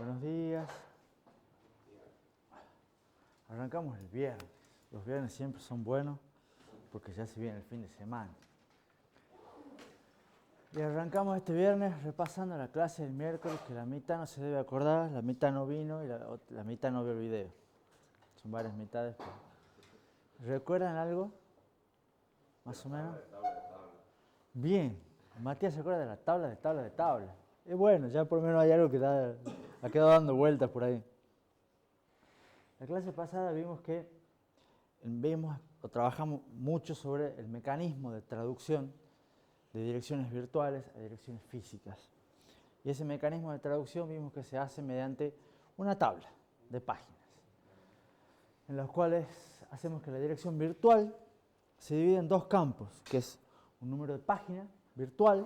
Buenos días. Arrancamos el viernes. Los viernes siempre son buenos porque ya se viene el fin de semana. Y arrancamos este viernes repasando la clase del miércoles, que la mitad no se debe acordar, la mitad no vino y la mitad no vio el video. Son varias mitades. ¿Recuerdan algo? Más o menos. Bien. Matías se acuerda de la tabla. Es bueno, ya por lo menos hay algo que ha quedado dando vueltas por ahí. La clase pasada vimos que trabajamos mucho sobre el mecanismo de traducción de direcciones virtuales a direcciones físicas. Y ese mecanismo de traducción vimos que se hace mediante una tabla de páginas, en las cuales hacemos que la dirección virtual se divide en dos campos, que es un número de página virtual,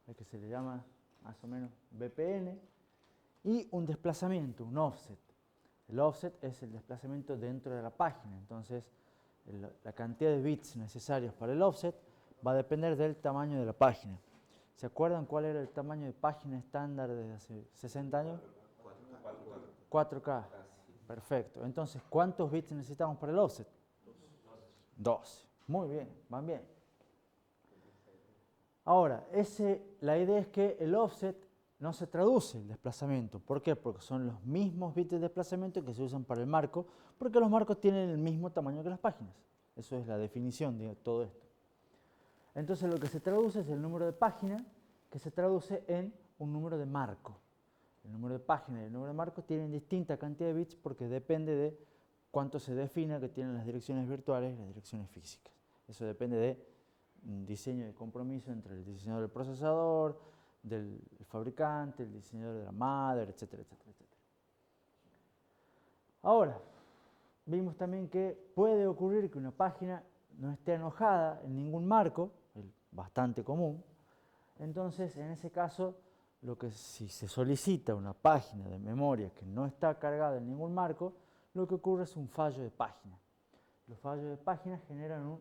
al que se le llama más o menos VPN, y un desplazamiento, un offset. El offset es el desplazamiento dentro de la página, entonces la cantidad de bits necesarios para el offset va a depender del tamaño de la página. ¿Se acuerdan cuál era el tamaño de página estándar desde hace 60 años? 4K. Perfecto. Entonces, ¿cuántos bits necesitamos para el offset? 12. Muy bien, van bien. Ahora, la idea es que el offset no se traduce el desplazamiento. ¿Por qué? Porque son los mismos bits de desplazamiento que se usan para el marco, porque los marcos tienen el mismo tamaño que las páginas. Eso es la definición de todo esto. Entonces lo que se traduce es el número de página, que se traduce en un número de marco. El número de página y el número de marco tienen distinta cantidad de bits porque depende de cuánto se defina que tienen las direcciones virtuales y las direcciones físicas. Eso depende de un diseño de compromiso entre el diseñador del procesador, del fabricante, el diseñador de la madre, etcétera, etcétera, etcétera. Ahora, vimos también que puede ocurrir que una página no esté alojada en ningún marco, bastante común. Entonces, en ese caso, si se solicita una página de memoria que no está cargada en ningún marco, lo que ocurre es un fallo de página. Los fallos de página generan un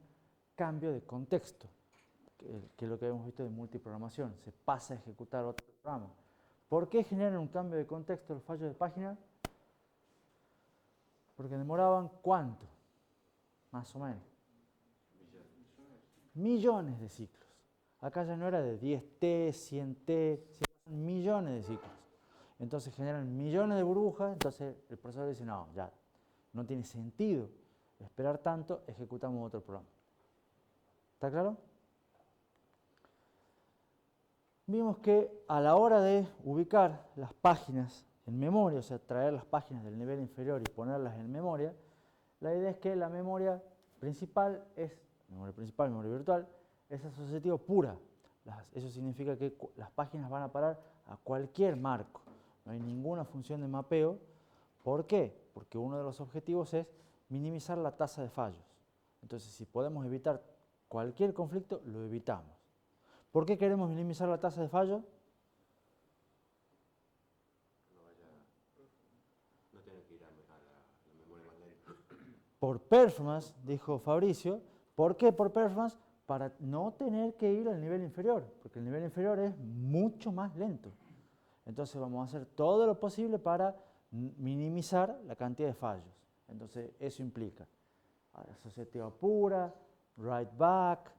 cambio de contexto, que es lo que hemos visto de multiprogramación. Se pasa a ejecutar otro programa. ¿Por qué generan un cambio de contexto los fallos de página? Porque demoraban ¿cuánto? Más o menos. Millones de ciclos. Acá ya no era de 10T, 100T, son millones de ciclos. Entonces generan millones de burbujas, entonces el procesador dice, no, ya, no tiene sentido esperar tanto, ejecutamos otro programa. ¿Está claro? Vimos que a la hora de ubicar las páginas en memoria, o sea, traer las páginas del nivel inferior y ponerlas en memoria, la idea es que la memoria principal, memoria virtual, es asociativa pura. Eso significa que las páginas van a parar a cualquier marco. No hay ninguna función de mapeo. ¿Por qué? Porque uno de los objetivos es minimizar la tasa de fallos. Entonces, si podemos evitar cualquier conflicto, lo evitamos. ¿Por qué queremos minimizar la tasa de fallo? No tener que ir a la memoria más lenta. Por performance, dijo Fabricio. ¿Por qué por performance? Para no tener que ir al nivel inferior, porque el nivel inferior es mucho más lento. Entonces vamos a hacer todo lo posible para minimizar la cantidad de fallos. Entonces eso implica asociativa pura, write back,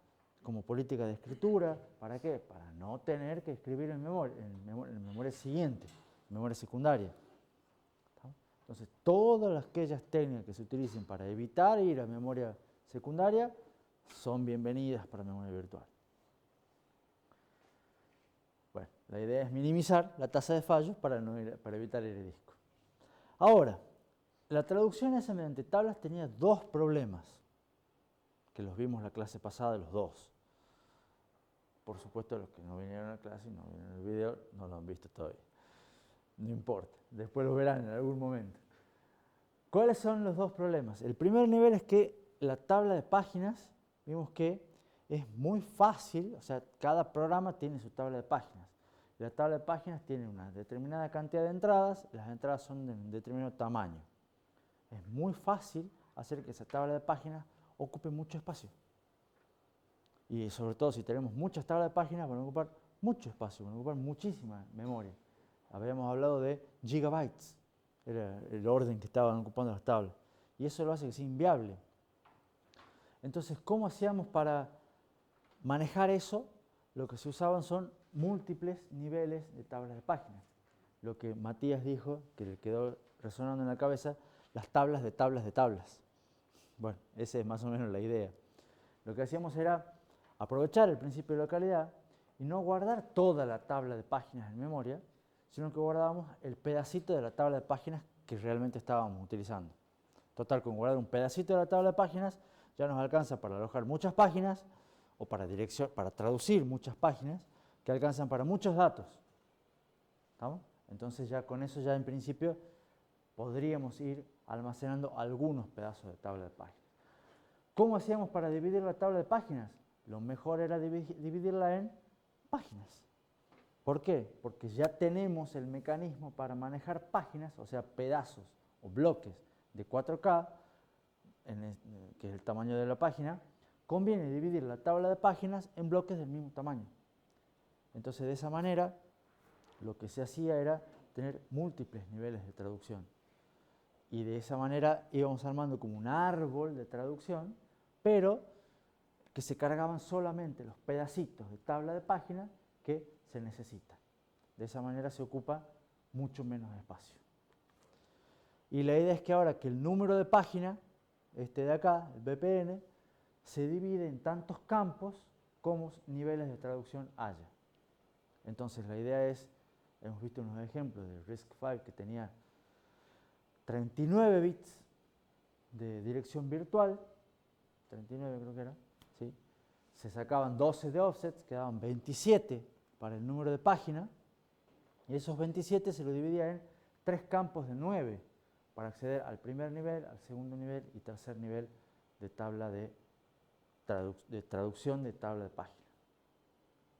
como política de escritura. ¿Para qué? Para no tener que escribir en memoria siguiente, en memoria secundaria. Entonces, todas aquellas técnicas que se utilicen para evitar ir a memoria secundaria son bienvenidas para memoria virtual. Bueno, la idea es minimizar la tasa de fallos para evitar ir al disco. Ahora, la traducción esa mediante tablas tenía dos problemas, que los vimos la clase pasada, los dos. Por supuesto, los que no vinieron a la clase y no vinieron al video no lo han visto todavía. No importa, después lo verán en algún momento. ¿Cuáles son los dos problemas? El primer nivel es que la tabla de páginas, vimos que es muy fácil, o sea, cada programa tiene su tabla de páginas. La tabla de páginas tiene una determinada cantidad de entradas, las entradas son de un determinado tamaño. Es muy fácil hacer que esa tabla de páginas ocupe mucho espacio. Y sobre todo si tenemos muchas tablas de páginas van a ocupar mucho espacio, van a ocupar muchísima memoria. habíamos hablado de gigabytes, era el orden que estaban ocupando las tablas, y eso lo hace que sea inviable. Entonces, ¿cómo hacíamos para manejar eso? Lo que se usaban son múltiples niveles de tablas de páginas. Lo que Matías dijo, que le quedó resonando en la cabeza, las tablas de tablas de tablas. Bueno, esa es más o menos la idea. Lo que hacíamos era aprovechar el principio de localidad y no guardar toda la tabla de páginas en memoria, sino que guardábamos el pedacito de la tabla de páginas que realmente estábamos utilizando. Total, con guardar un pedacito de la tabla de páginas ya nos alcanza para alojar muchas páginas o para traducir muchas páginas que alcanzan para muchos datos. ¿Estamos? Entonces ya con eso ya en principio podríamos ir almacenando algunos pedazos de tabla de páginas. ¿Cómo hacíamos para dividir la tabla de páginas? Lo mejor era dividirla en páginas. ¿Por qué? Porque ya tenemos el mecanismo para manejar páginas, o sea, pedazos o bloques de 4K, que es el tamaño de la página. Conviene dividir la tabla de páginas en bloques del mismo tamaño. Entonces, de esa manera, lo que se hacía era tener múltiples niveles de traducción. Y de esa manera íbamos armando como un árbol de traducción, pero que se cargaban solamente los pedacitos de tabla de página que se necesitan. De esa manera se ocupa mucho menos espacio. Y la idea es que ahora que el número de página, este de acá, el BPN, se divide en tantos campos como niveles de traducción haya. Entonces la idea es, hemos visto unos ejemplos de RISC-V que tenía 39 bits de dirección virtual, 39 creo que era, ¿sí? Se sacaban 12 de offsets, quedaban 27 para el número de página, y esos 27 se lo dividía en 3 campos de 9 para acceder al primer nivel, al segundo nivel y tercer nivel de tabla de traducción de tabla de página.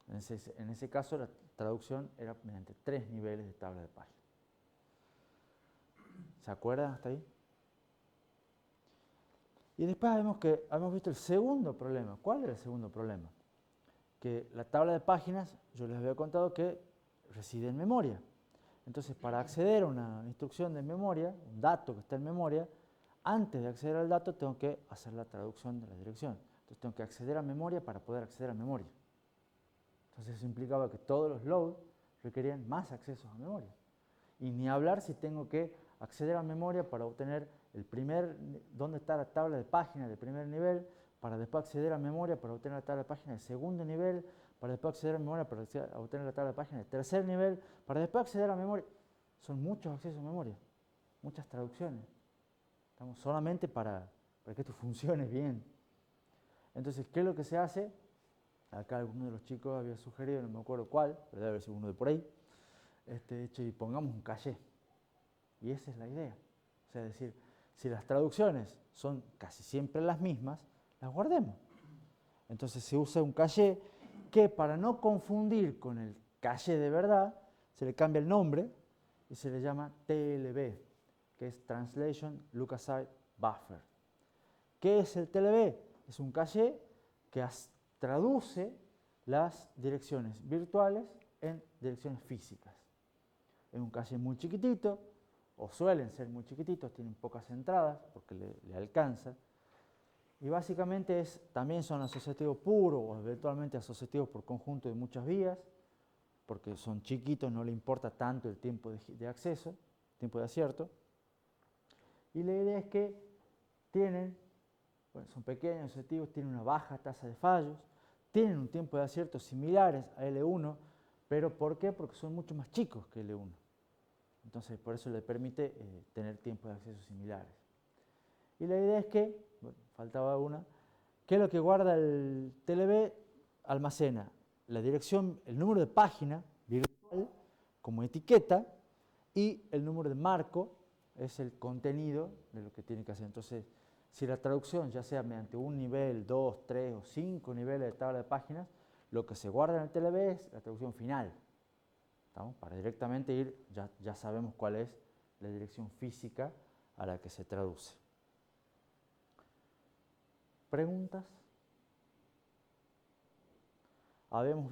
En ese caso la traducción era mediante 3 niveles de tabla de página. ¿Se acuerdan hasta ahí? Y después habíamos visto el segundo problema. ¿Cuál era el segundo problema? Que la tabla de páginas, yo les había contado que reside en memoria. Entonces, para acceder a una instrucción de memoria, un dato que está en memoria, antes de acceder al dato tengo que hacer la traducción de la dirección. Entonces, tengo que acceder a memoria para poder acceder a memoria. Entonces, eso implicaba que todos los loads requerían más accesos a memoria. Y ni hablar si tengo que acceder a memoria para obtener dónde está la tabla de páginas de primer nivel, para después acceder a memoria para obtener la tabla de páginas de segundo nivel, para después acceder a memoria para obtener la tabla de páginas de tercer nivel, para después acceder a memoria. Son muchos accesos a memoria, muchas traducciones. Estamos solamente para que esto funcione bien. Entonces, ¿qué es lo que se hace? Acá alguno de los chicos había sugerido, no me acuerdo cuál, pero debe haber sido uno de por ahí, y pongamos un caché. Y esa es la idea. O sea, es decir, si las traducciones son casi siempre las mismas, las guardemos. Entonces se usa un caché que, para no confundir con el caché de verdad, se le cambia el nombre y se le llama TLB, que es Translation Look-Aside Buffer. ¿Qué es el TLB? Es un caché que traduce las direcciones virtuales en direcciones físicas. Es un caché muy chiquitito, o suelen ser muy chiquititos, tienen pocas entradas porque le alcanza. Y básicamente también son asociativos puros o eventualmente asociativos por conjunto de muchas vías, porque son chiquitos, no le importa tanto el tiempo de acceso, tiempo de acierto. Y la idea es que son pequeños asociativos, tienen una baja tasa de fallos, tienen un tiempo de acierto similares a L1, pero ¿por qué? Porque son mucho más chicos que L1. Entonces, por eso le permite tener tiempos de acceso similares. Y la idea es que, faltaba una, ¿qué es lo que guarda el TLB? Almacena la dirección, el número de página virtual como etiqueta y el número de marco es el contenido de lo que tiene que hacer. Entonces, si la traducción, ya sea mediante un nivel, 2, 3 o 5 niveles de tabla de páginas, lo que se guarda en el TLB es la traducción final. ¿Estamos? Para directamente ir, ya sabemos cuál es la dirección física a la que se traduce. ¿Preguntas? Habíamos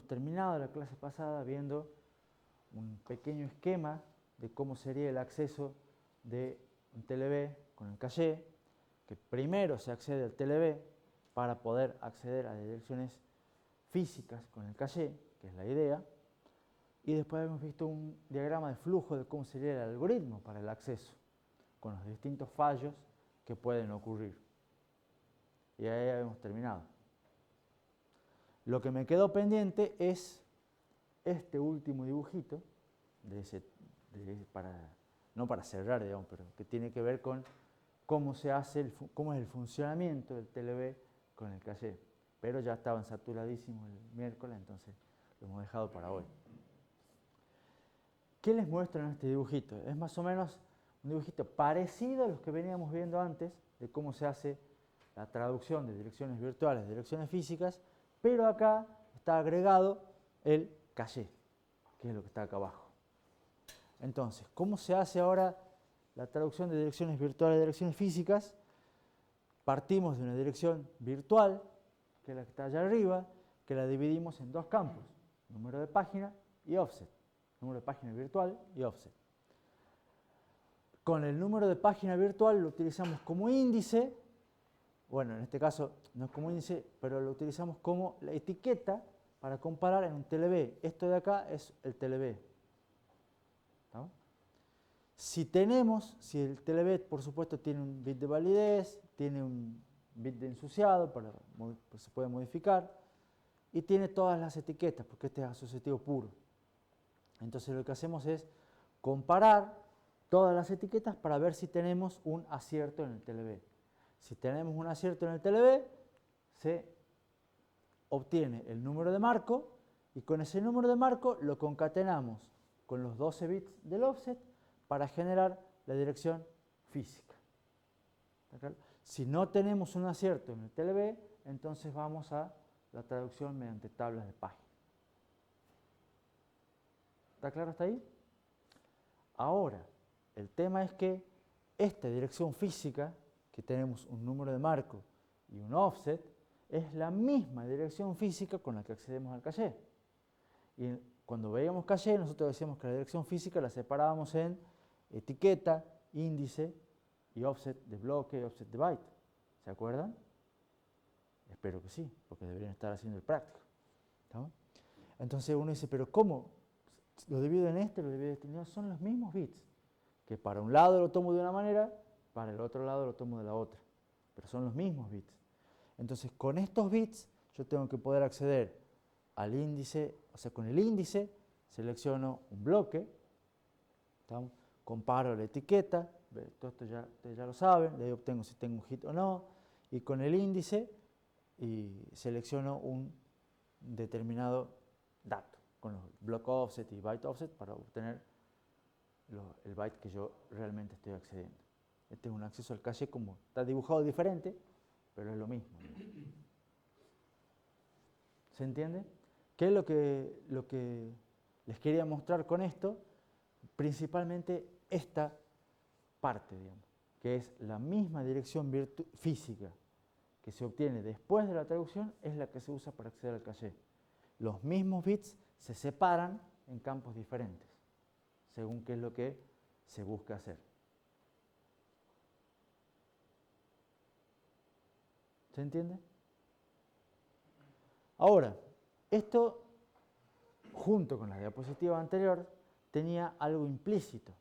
terminado la clase pasada viendo un pequeño esquema de cómo sería el acceso de un TLB con el caché, que primero se accede al TLB para poder acceder a direcciones físicas con el caché, que es la idea, y después hemos visto un diagrama de flujo de cómo sería el algoritmo para el acceso, con los distintos fallos que pueden ocurrir. Y ahí hemos terminado. Lo que me quedó pendiente es este último dibujito, no para cerrar, digamos, pero que tiene que ver con cómo se hace, cómo es el funcionamiento del TLB con el caché. Pero ya estaban saturadísimos el miércoles, entonces lo hemos dejado para hoy. ¿Qué les muestro en este dibujito? Es más o menos un dibujito parecido a los que veníamos viendo antes, de cómo se hace la traducción de direcciones virtuales a direcciones físicas, pero acá está agregado el caché, que es lo que está acá abajo. Entonces, ¿cómo se hace ahora la traducción de direcciones virtuales a direcciones físicas? Partimos de una dirección virtual, que es la que está allá arriba, que la dividimos en dos campos, número de página y offset. Número de página virtual y offset. Con el número de página virtual lo utilizamos como índice, bueno, en este caso no es como índice, pero lo utilizamos como la etiqueta para comparar en un TLB. Esto de acá es el TLB. ¿No? Si el TLB por supuesto tiene un bit de validez, tiene un bit de ensuciado, pues se puede modificar, y tiene todas las etiquetas, porque este es asociativo puro. Entonces lo que hacemos es comparar todas las etiquetas para ver si tenemos un acierto en el TLB. Si tenemos un acierto en el TLB, se obtiene el número de marco y con ese número de marco lo concatenamos con los 12 bits del offset para generar la dirección física. Si no tenemos un acierto en el TLB, entonces vamos a la traducción mediante tablas de página. ¿Está claro hasta ahí? Ahora, el tema es que esta dirección física, que tenemos un número de marco y un offset, es la misma dirección física con la que accedemos al caché. Y cuando veíamos caché, nosotros decíamos que la dirección física la separábamos en etiqueta, índice y offset de bloque y offset de byte. ¿Se acuerdan? Espero que sí, porque deberían estar haciendo el práctico. ¿No? Entonces uno dice, pero ¿cómo? Lo divido en este, lo divido en este. No, son los mismos bits, que para un lado lo tomo de una manera, para el otro lado lo tomo de la otra. Pero son los mismos bits. Entonces, con estos bits yo tengo que poder acceder al índice, o sea, con el índice selecciono un bloque, ¿estamos? Comparo la etiqueta, todo esto ya, ustedes ya lo saben, de ahí obtengo si tengo un hit o no, y con el índice y selecciono un determinado dato, con los block offset y byte offset para obtener el byte que yo realmente estoy accediendo. Este es un acceso al caché como está dibujado diferente, pero es lo mismo. ¿Se entiende? ¿Qué es lo que les quería mostrar con esto? Principalmente esta parte, digamos, que es la misma dirección física que se obtiene después de la traducción, es la que se usa para acceder al caché. Los mismos bits se separan en campos diferentes, según qué es lo que se busca hacer. ¿Se entiende? Ahora, esto, junto con la diapositiva anterior, tenía algo implícito,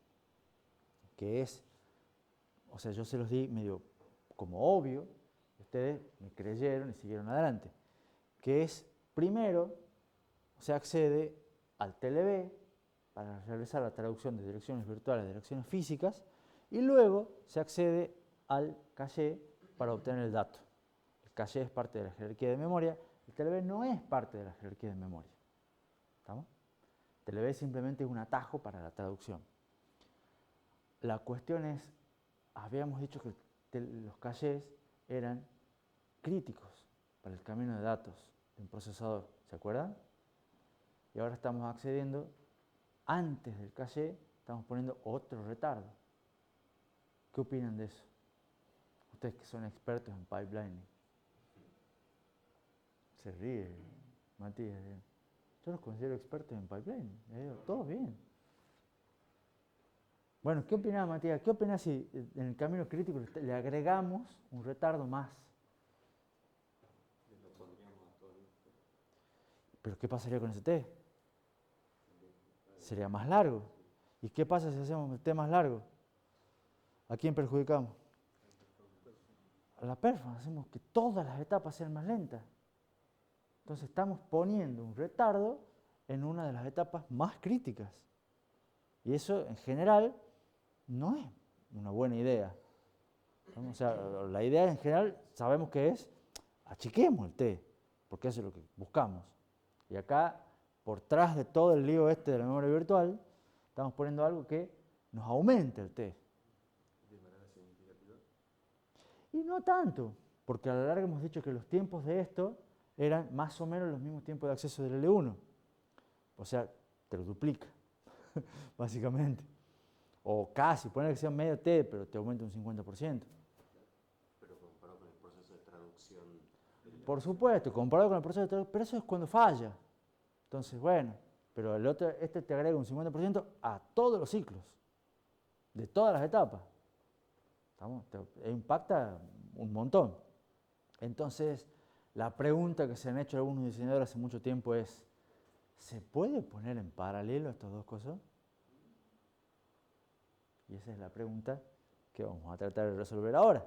que es, o sea, yo se los di medio como obvio, ustedes me creyeron y siguieron adelante, que es, primero, se accede al TLB para realizar la traducción de direcciones virtuales a direcciones físicas, y luego se accede al caché para obtener el dato. El caché es parte de la jerarquía de memoria, el TLB no es parte de la jerarquía de memoria. ¿Estamos? El TLB simplemente es un atajo para la traducción. La cuestión es, habíamos dicho que los cachés eran críticos para el camino de datos de un procesador, ¿se acuerdan? Y ahora estamos accediendo, antes del caché, estamos poniendo otro retardo. ¿Qué opinan de eso? Ustedes que son expertos en pipelining. Se ríe, Matías. Yo los considero expertos en pipeline. Todo bien. Bueno, ¿qué opinás, Matías? ¿Qué opinás si en el camino crítico le agregamos un retardo más? Lo pondríamos a todo el... ¿Pero qué pasaría con ese T? Sería más largo. ¿Y qué pasa si hacemos el T más largo? ¿A quién perjudicamos? A la performance. Hacemos que todas las etapas sean más lentas. Entonces estamos poniendo un retardo en una de las etapas más críticas. Y eso en general no es una buena idea. O sea, la idea en general sabemos que es achiquemos el T, porque eso es lo que buscamos. Y acá, por tras de todo el lío este de la memoria virtual, estamos poniendo algo que nos aumente el T. ¿De manera significativa? Y no tanto, porque a la larga hemos dicho que los tiempos de esto eran más o menos los mismos tiempos de acceso del L1. O sea, te lo duplica, básicamente. O casi, poner que sea medio T, pero te aumenta un 50%. Pero comparado con el proceso de traducción... Por supuesto, comparado con el proceso de traducción, pero eso es cuando falla. Entonces, bueno, pero el otro, este te agrega un 50% a todos los ciclos, de todas las etapas. Impacta un montón. Entonces, la pregunta que se han hecho algunos diseñadores hace mucho tiempo es, ¿se puede poner en paralelo estas dos cosas? Y esa es la pregunta que vamos a tratar de resolver ahora,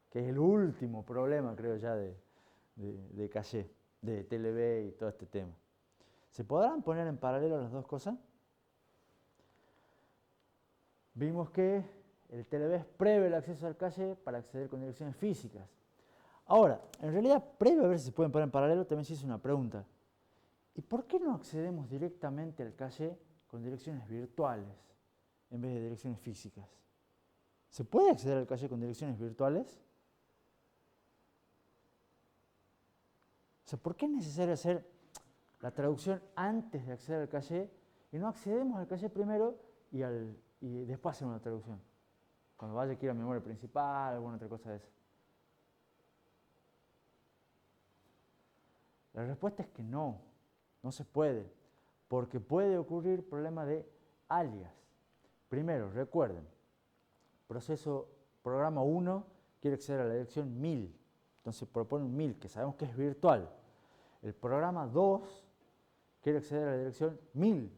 que es el último problema, creo ya, de caché, de TLB y todo este tema. ¿Se podrán poner en paralelo las dos cosas? Vimos que el TLB es previo al acceso al caché para acceder con direcciones físicas. Ahora, en realidad, previo a ver si se pueden poner en paralelo, también se hizo una pregunta. ¿Y por qué no accedemos directamente al caché con direcciones virtuales en vez de direcciones físicas? ¿Se puede acceder al caché con direcciones virtuales? O sea, ¿por qué es necesario hacer la traducción antes de acceder al caché y no accedemos al caché primero y después hacemos la traducción? Cuando vaya aquí a la memoria principal, alguna otra cosa de esa. La respuesta es que no se puede, porque puede ocurrir problema de alias. Primero, recuerden, programa 1 quiere acceder a la dirección 1000, entonces propone un 1000, que sabemos que es virtual. El programa 2 quiere acceder a la dirección 1000,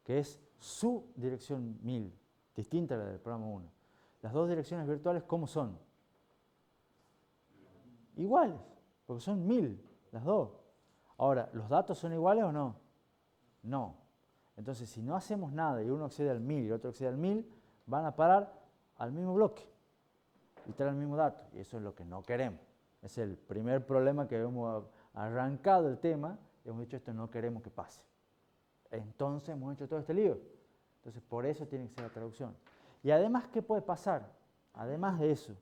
que es su dirección 1000, distinta a la del programa 1. Las dos direcciones virtuales, ¿cómo son? Iguales, porque son 1000, las dos. Ahora, ¿los datos son iguales o no? No. Entonces, si no hacemos nada y uno accede al 1000 y el otro accede al 1000, van a parar al mismo bloque y traer el mismo dato. Y eso es lo que no queremos. Es el primer problema que hemos arrancado el tema y hemos dicho esto no queremos que pase. Entonces hemos hecho todo este lío. Entonces, por eso tiene que ser la traducción. Y además, ¿qué puede pasar? Además de eso,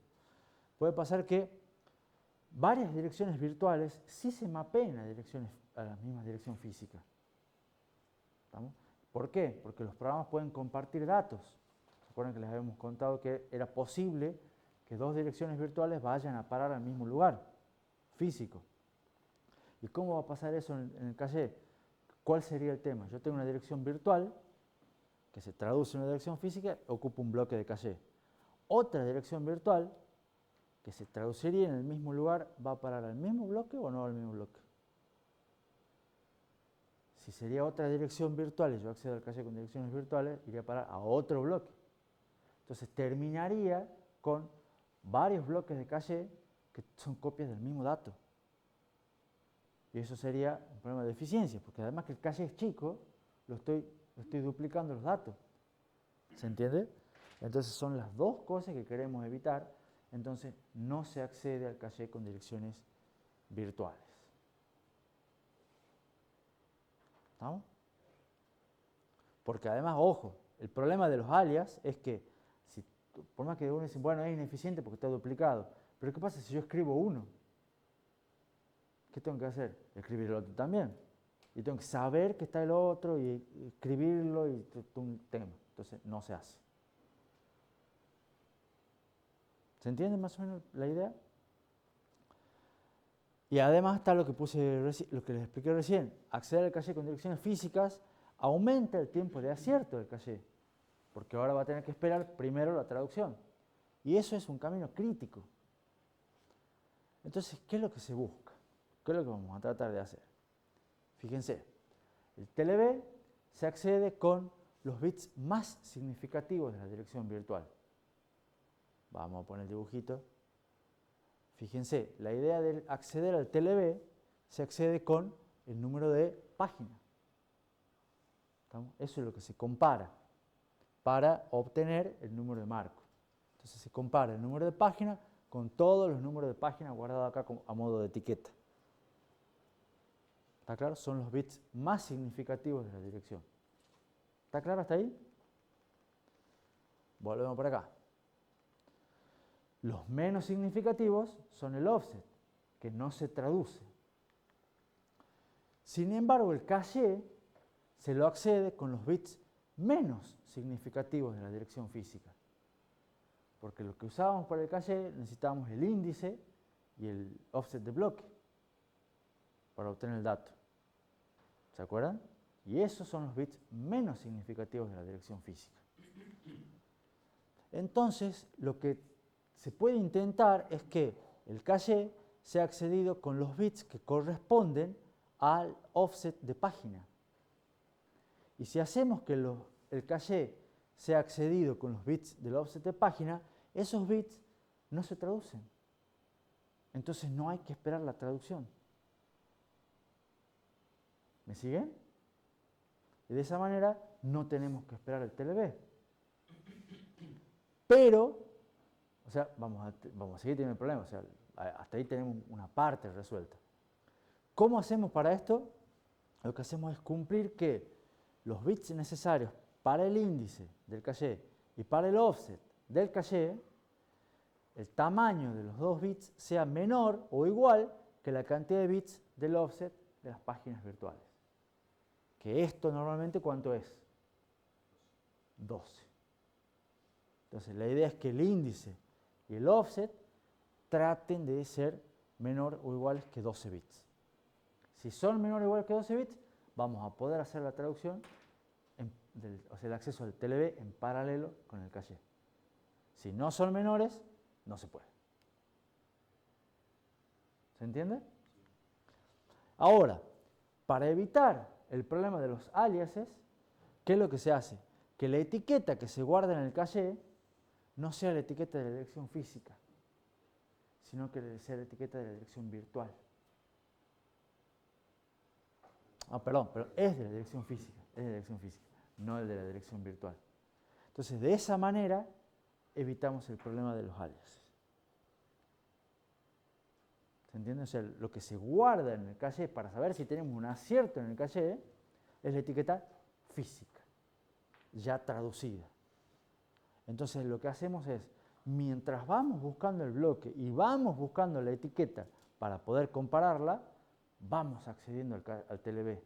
puede pasar que varias direcciones virtuales sí se mapeen a la misma dirección física. ¿Estamos? ¿Por qué? Porque los programas pueden compartir datos. ¿Se acuerdan que les habíamos contado que era posible que dos direcciones virtuales vayan a parar al mismo lugar físico? ¿Y cómo va a pasar eso en el caché? ¿Cuál sería el tema? Yo tengo una dirección virtual que se traduce en una dirección física, ocupa un bloque de caché. Otra dirección virtual que se traduciría en el mismo lugar, ¿va a parar al mismo bloque o no al mismo bloque? Si sería otra dirección virtual y yo accedo al caché con direcciones virtuales, iría a parar a otro bloque. Entonces terminaría con varios bloques de caché que son copias del mismo dato. Y eso sería un problema de eficiencia, porque además que el caché es chico, lo estoy duplicando los datos. ¿Se entiende? Entonces son las dos cosas que queremos evitar. Entonces no se accede al caché con direcciones virtuales. ¿Estamos? Porque además, ojo, el problema de los alias es que, por más que uno dice, bueno, es ineficiente porque está duplicado, pero ¿qué pasa si yo escribo uno? ¿Qué tengo que hacer? Escribir el otro también. Y tengo que saber que está el otro y escribirlo y un tema. Entonces no se hace. ¿Se entiende más o menos la idea? Y además está lo que lo que les expliqué recién. Acceder al caché con direcciones físicas aumenta el tiempo de acierto del caché, porque ahora va a tener que esperar primero la traducción. Y eso es un camino crítico. Entonces, ¿qué es lo que se busca? ¿Qué es lo que vamos a tratar de hacer? Fíjense, el TLB se accede con los bits más significativos de la dirección virtual. Vamos a poner el dibujito. Fíjense, la idea de acceder al TLB se accede con el número de página. Eso es lo que se compara para obtener el número de marco. Entonces se compara el número de página con todos los números de página guardados acá a modo de etiqueta. ¿Está claro? Son los bits más significativos de la dirección. ¿Está claro hasta ahí? Volvemos por acá. Los menos significativos son el offset, que no se traduce. Sin embargo, el caché se lo accede con los bits menos significativos de la dirección física. Porque lo que usábamos para el caché necesitábamos el índice y el offset de bloque para obtener el dato. ¿Se acuerdan? Y esos son los bits menos significativos de la dirección física. Entonces, lo que se puede intentar es que el caché sea accedido con los bits que corresponden al offset de página. Y si hacemos que el caché sea accedido con los bits del offset de página, esos bits no se traducen. Entonces no hay que esperar la traducción. ¿Me siguen? Y de esa manera no tenemos que esperar el TLB. Pero, o sea, vamos a seguir teniendo el problema. O sea, hasta ahí tenemos una parte resuelta. ¿Cómo hacemos para esto? Lo que hacemos es cumplir que los bits necesarios para el índice del caché y para el offset del caché, el tamaño de los dos bits sea menor o igual que la cantidad de bits del offset de las páginas virtuales. Que esto normalmente, ¿cuánto es? 12. Entonces, la idea es que el índice y el offset traten de ser menor o iguales que 12 bits. Si son menor o igual que 12 bits, vamos a poder hacer la traducción, o sea, el acceso al TLB en paralelo con el caché. Si no son menores, no se puede. ¿Se entiende? Ahora, para evitar el problema de los aliases, ¿qué es lo que se hace? Que la etiqueta que se guarda en el caché no sea la etiqueta de la dirección física, sino que sea la etiqueta de la dirección virtual. Perdón, pero es de la dirección física, no el de la dirección virtual. Entonces, de esa manera evitamos el problema de los aliases. ¿Se entiende? O sea, lo que se guarda en el caché para saber si tenemos un acierto en el caché es la etiqueta física, ya traducida. Entonces, lo que hacemos es, mientras vamos buscando el bloque y vamos buscando la etiqueta para poder compararla, vamos accediendo al TLB.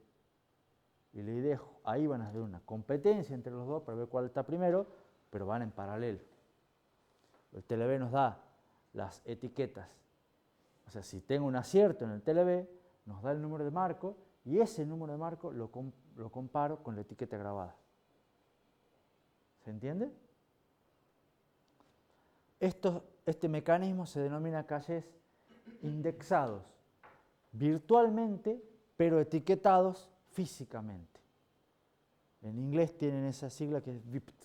Y la idea es, ahí van a hacer una competencia entre los dos para ver cuál está primero, pero van en paralelo. El TLB nos da las etiquetas. O sea, si tengo un acierto en el TLB, nos da el número de marco y ese número de marco lo comparo con la etiqueta grabada. ¿Se entiende? Este mecanismo se denomina cachés indexados virtualmente, pero etiquetados físicamente. En inglés tienen esa sigla que es VIPT,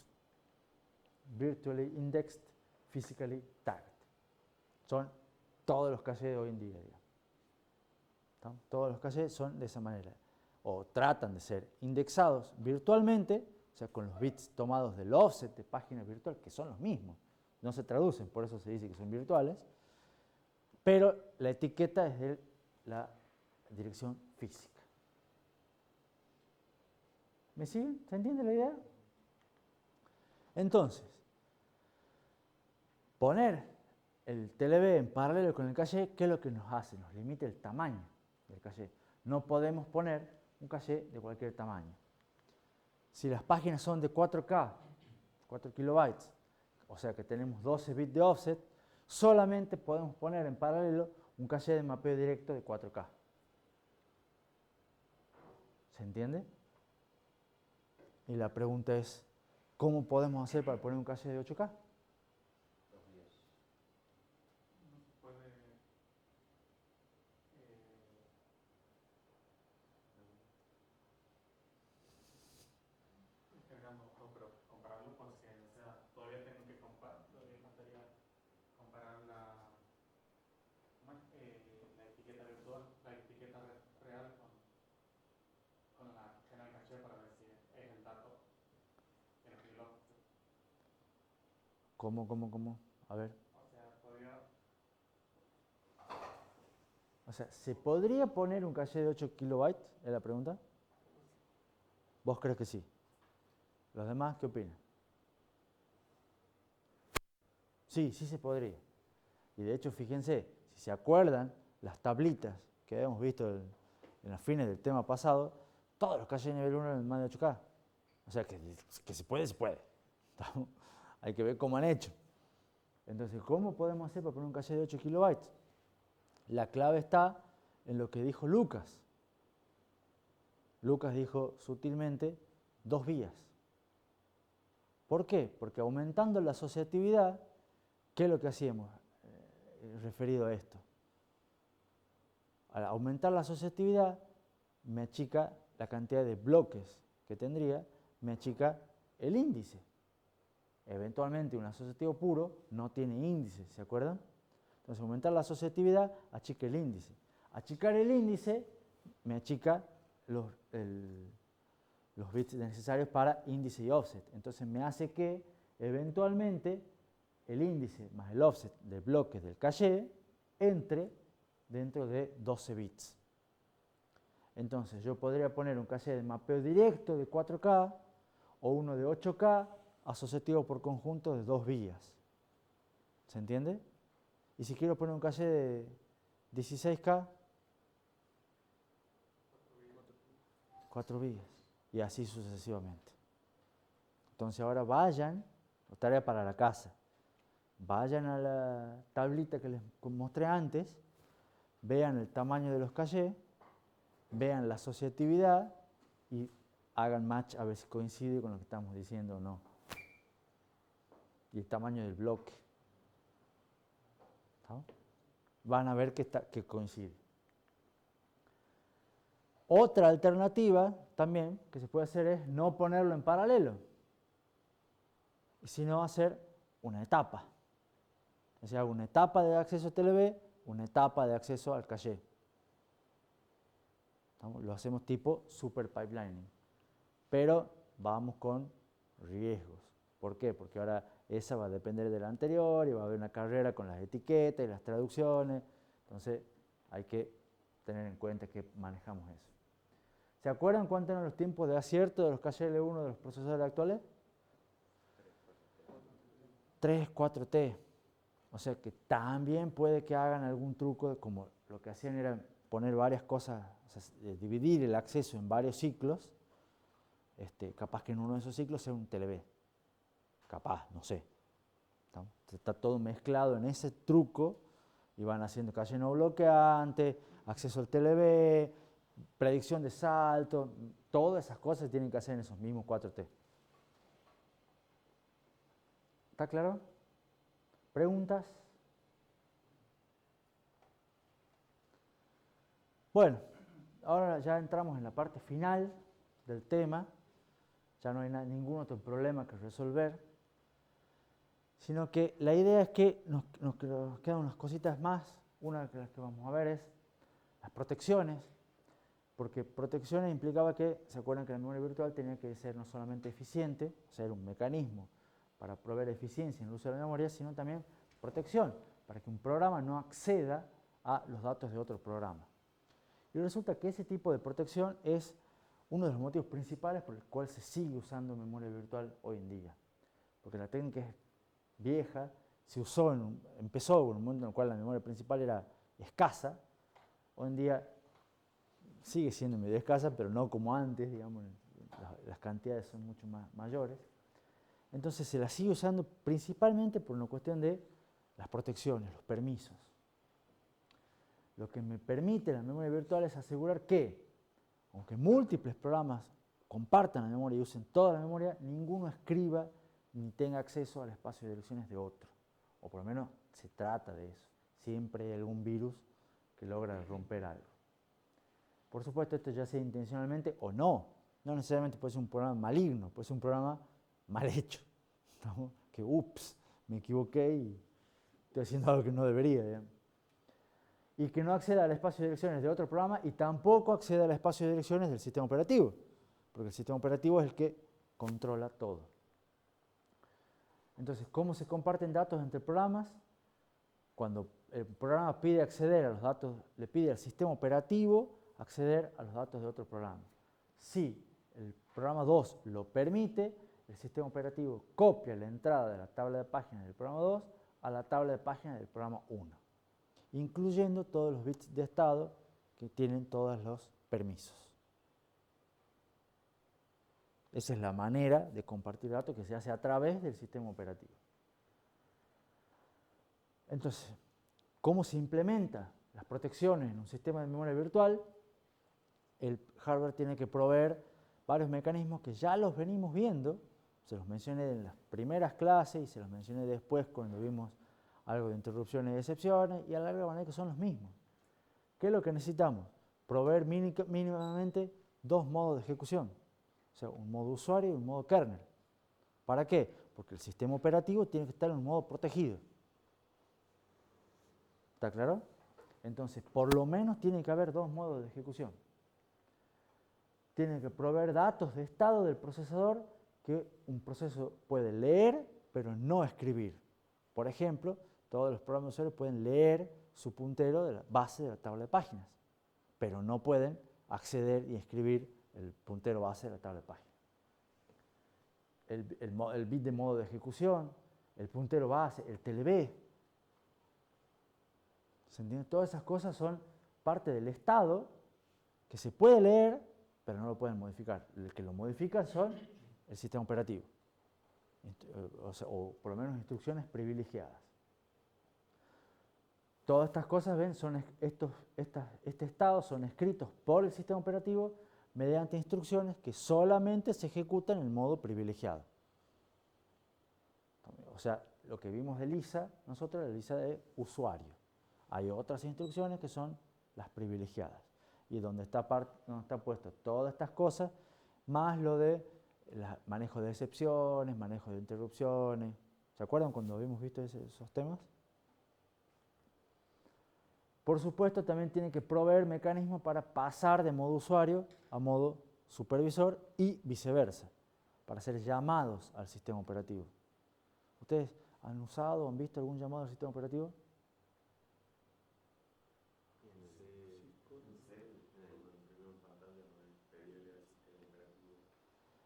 Virtually Indexed, Physically Tagged. Son todos los cachés de hoy en día. Todos los cachés son de esa manera. O tratan de ser indexados virtualmente, o sea, con los bits tomados del offset de página virtual, que son los mismos. No se traducen, por eso se dice que son virtuales. Pero la etiqueta es de la dirección física. ¿Me siguen? ¿Se entiende la idea? Entonces, poner el TLB en paralelo con el caché, ¿qué es lo que nos hace? Nos limita el tamaño del caché. No podemos poner un caché de cualquier tamaño. Si las páginas son de 4K, 4 kilobytes, o sea que tenemos 12 bits de offset, solamente podemos poner en paralelo un caché de mapeo directo de 4K. ¿Se entiende? Y la pregunta es, ¿cómo podemos hacer para poner un caché de 8K? ¿Cómo? A ver. O sea, ¿se podría poner un caché de 8 kilobytes? ¿Es la pregunta? ¿Vos crees que sí? ¿Los demás qué opinan? Sí, sí se podría. Y de hecho, fíjense, si se acuerdan, las tablitas que habíamos visto en las fines del tema pasado, todos los caches de nivel 1 eran más de 8K. O sea, que se puede, se puede. Hay que ver cómo han hecho. Entonces, ¿cómo podemos hacer para poner un caché de 8 kilobytes? La clave está en lo que dijo Lucas. Lucas dijo sutilmente 2 vías. ¿Por qué? Porque aumentando la asociatividad, ¿qué es lo que hacíamos referido a esto? Al aumentar la asociatividad, me achica la cantidad de bloques que tendría, me achica el índice. Eventualmente un asociativo puro no tiene índice, ¿se acuerdan? Entonces aumentar la asociatividad achica el índice. Achicar el índice me achica los bits necesarios para índice y offset. Entonces me hace que eventualmente el índice más el offset de bloques del caché entre dentro de 12 bits. Entonces yo podría poner un caché de mapeo directo de 4K o uno de 8K asociativo por conjunto de 2 vías. ¿Se entiende? Y si quiero poner un caché de 16K, 4 vías. Y así sucesivamente. Entonces ahora vayan, tarea para la casa, vayan a la tablita que les mostré antes, vean el tamaño de los cachés, vean la asociatividad y hagan match a ver si coincide con lo que estamos diciendo o no. Y el tamaño del bloque. ¿No? Van a ver que coincide. Otra alternativa también que se puede hacer es no ponerlo en paralelo, sino hacer una etapa. O sea, una etapa de acceso a TLB, una etapa de acceso al caché. Lo hacemos tipo super pipelining. Pero vamos con riesgos. ¿Por qué? Porque ahora esa va a depender de la anterior y va a haber una carrera con las etiquetas y las traducciones. Entonces hay que tener en cuenta que manejamos eso. ¿Se acuerdan cuántos eran los tiempos de acierto de los caché L1 de los procesadores actuales? 3, 4T. O sea que también puede que hagan algún truco, como lo que hacían era poner varias cosas, o sea, dividir el acceso en varios ciclos. Capaz que en uno de esos ciclos sea un TLB. Capaz, no sé. Está todo mezclado en ese truco y van haciendo caché no bloqueante, acceso al TLB, predicción de salto, todas esas cosas se tienen que hacer en esos mismos 4T. ¿Está claro? ¿Preguntas? Bueno, ahora ya entramos en la parte final del tema. Ya no hay ningún otro problema que resolver, sino que la idea es que nos quedan unas cositas más. Una de las que vamos a ver es las protecciones, porque protecciones implicaba que, ¿se acuerdan que la memoria virtual tenía que ser no solamente eficiente, o sea, era un mecanismo para proveer eficiencia en el uso de la memoria, sino también protección, para que un programa no acceda a los datos de otro programa. Y resulta que ese tipo de protección es uno de los motivos principales por el cual se sigue usando memoria virtual hoy en día. Porque la técnica es vieja, empezó en un momento en el cual la memoria principal era escasa. Hoy en día sigue siendo medio escasa, pero no como antes, digamos, las cantidades son mucho más mayores. Entonces se la sigue usando principalmente por una cuestión de las protecciones, los permisos. Lo que me permite la memoria virtual es asegurar que, aunque múltiples programas compartan la memoria y usen toda la memoria, ninguno escriba ni tenga acceso al espacio de direcciones de otro. O por lo menos se trata de eso. Siempre hay algún virus que logra romper algo. Por supuesto, esto ya sea intencionalmente o no. No necesariamente puede ser un programa maligno, puede ser un programa mal hecho. ¿No? Que, ups, me equivoqué y estoy haciendo algo que no debería. Digamos. Y que no acceda al espacio de direcciones de otro programa y tampoco acceda al espacio de direcciones del sistema operativo, porque el sistema operativo es el que controla todo. Entonces, ¿cómo se comparten datos entre programas? Cuando el programa pide acceder a los datos, le pide al sistema operativo acceder a los datos de otro programa. Si el programa 2 lo permite, el sistema operativo copia la entrada de la tabla de páginas del programa 2 a la tabla de páginas del programa 1, incluyendo todos los bits de estado que tienen todos los permisos. Esa es la manera de compartir datos que se hace a través del sistema operativo. Entonces, ¿cómo se implementa las protecciones en un sistema de memoria virtual? El hardware tiene que proveer varios mecanismos que ya los venimos viendo, se los mencioné en las primeras clases y se los mencioné después cuando vimos algo de interrupciones y excepciones, y a la larga manera que son los mismos. ¿Qué es lo que necesitamos? Proveer mínimamente dos modos de ejecución, o sea, un modo usuario y un modo kernel. ¿Para qué? Porque el sistema operativo tiene que estar en un modo protegido. ¿Está claro? Entonces, por lo menos tiene que haber dos modos de ejecución. Tiene que proveer datos de estado del procesador que un proceso puede leer, pero no escribir. Por ejemplo, todos los programas usuarios pueden leer su puntero de la base de la tabla de páginas, pero no pueden acceder y escribir el puntero base de la tabla de páginas. El bit de modo de ejecución, el puntero base, el TLB. ¿Se entiende? Todas esas cosas son parte del estado que se puede leer, pero no lo pueden modificar. El que lo modifica son el sistema operativo, o por lo menos instrucciones privilegiadas. Todas estas cosas, ven, este estado son escritos por el sistema operativo mediante instrucciones que solamente se ejecutan en modo privilegiado. O sea, lo que vimos de Lisa, nosotros la Lisa de usuario. Hay otras instrucciones que son las privilegiadas. Y donde está puesto todas estas cosas, más lo de manejo de excepciones, manejo de interrupciones. ¿Se acuerdan cuando habíamos visto esos temas? Por supuesto, también tiene que proveer mecanismos para pasar de modo usuario a modo supervisor y viceversa, para hacer llamados al sistema operativo. ¿Ustedes han usado o han visto algún llamado al sistema operativo?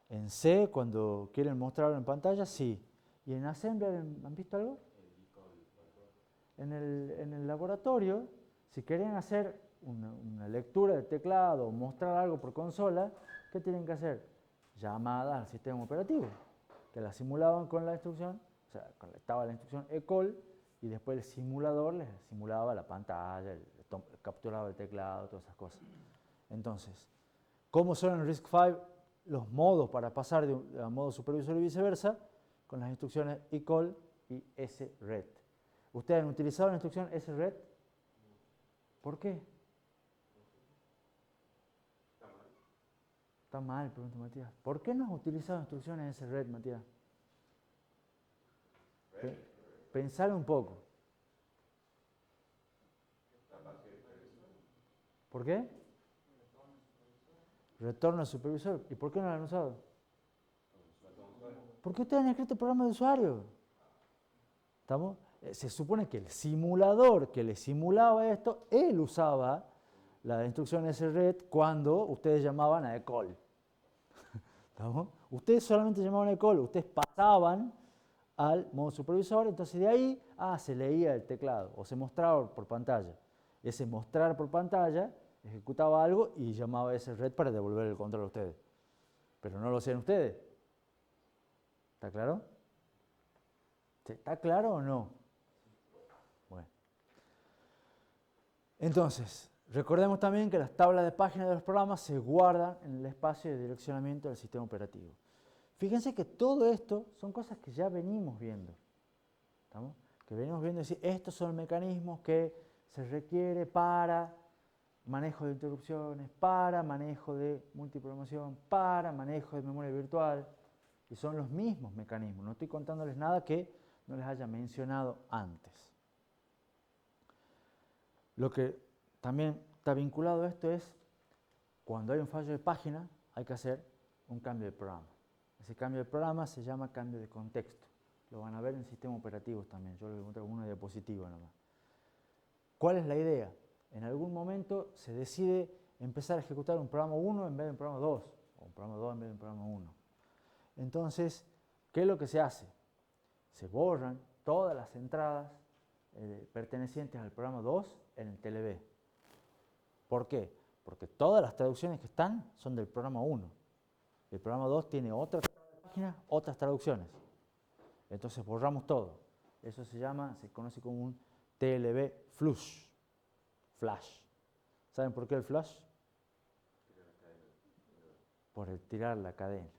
En C, cuando quieren mostrarlo en pantalla, sí. ¿Y en Assembler han visto algo? En el laboratorio, si querían hacer una lectura de teclado o mostrar algo por consola, ¿qué tienen que hacer? Llamadas al sistema operativo, que la simulaban con la instrucción, o sea, estaba la instrucción ECOL y después el simulador les simulaba la pantalla, capturaba el teclado, todas esas cosas. Entonces, ¿cómo son en RISC-V los modos para pasar de modo supervisor y viceversa? Con las instrucciones ECOL y SRED. ¿Ustedes han utilizado la instrucción SRED? ¿Por qué? Está mal, pregunta Matías. ¿Por qué no has utilizado instrucciones SRED, Matías? Pensar un poco. ¿Por qué? Retorno al supervisor. ¿Y por qué no lo han usado? ¿Por qué ustedes han escrito programa de usuario? ¿Estamos? Se supone que el simulador que le simulaba esto, él usaba la instrucción SRED cuando ustedes llamaban a ECOL. ¿Estamos? Ustedes solamente llamaban a ECOL, ustedes pasaban al modo supervisor, entonces de ahí se leía el teclado o se mostraba por pantalla. Ese mostrar por pantalla ejecutaba algo y llamaba a SRED para devolver el control a ustedes. Pero no lo hacían ustedes. ¿Está claro? ¿Está claro o no? Bueno. Entonces, recordemos también que las tablas de páginas de los programas se guardan en el espacio de direccionamiento del sistema operativo. Fíjense que todo esto son cosas que ya venimos viendo. ¿Estamos? Que venimos viendo decir, estos son mecanismos que se requiere para manejo de interrupciones, para manejo de multiprogramación, para manejo de memoria virtual, y son los mismos mecanismos. No estoy contándoles nada que no les haya mencionado antes. Lo que también está vinculado a esto es, cuando hay un fallo de página, hay que hacer un cambio de programa. Ese cambio de programa se llama cambio de contexto. Lo van a ver en sistemas operativos también. Yo les voy a mostrar una diapositiva nomás. ¿Cuál es la idea? En algún momento se decide empezar a ejecutar un programa 1 en vez de un programa 2, o un programa 2 en vez de un programa 1. Entonces, ¿qué es lo que se hace? Se borran todas las entradas pertenecientes al programa 2 en el TLB. ¿Por qué? Porque todas las traducciones que están son del programa 1. El programa 2 tiene otras páginas, otras traducciones. Entonces borramos todo. Eso se conoce como un TLB flush. ¿Saben por qué el flash? Por el tirar la cadena.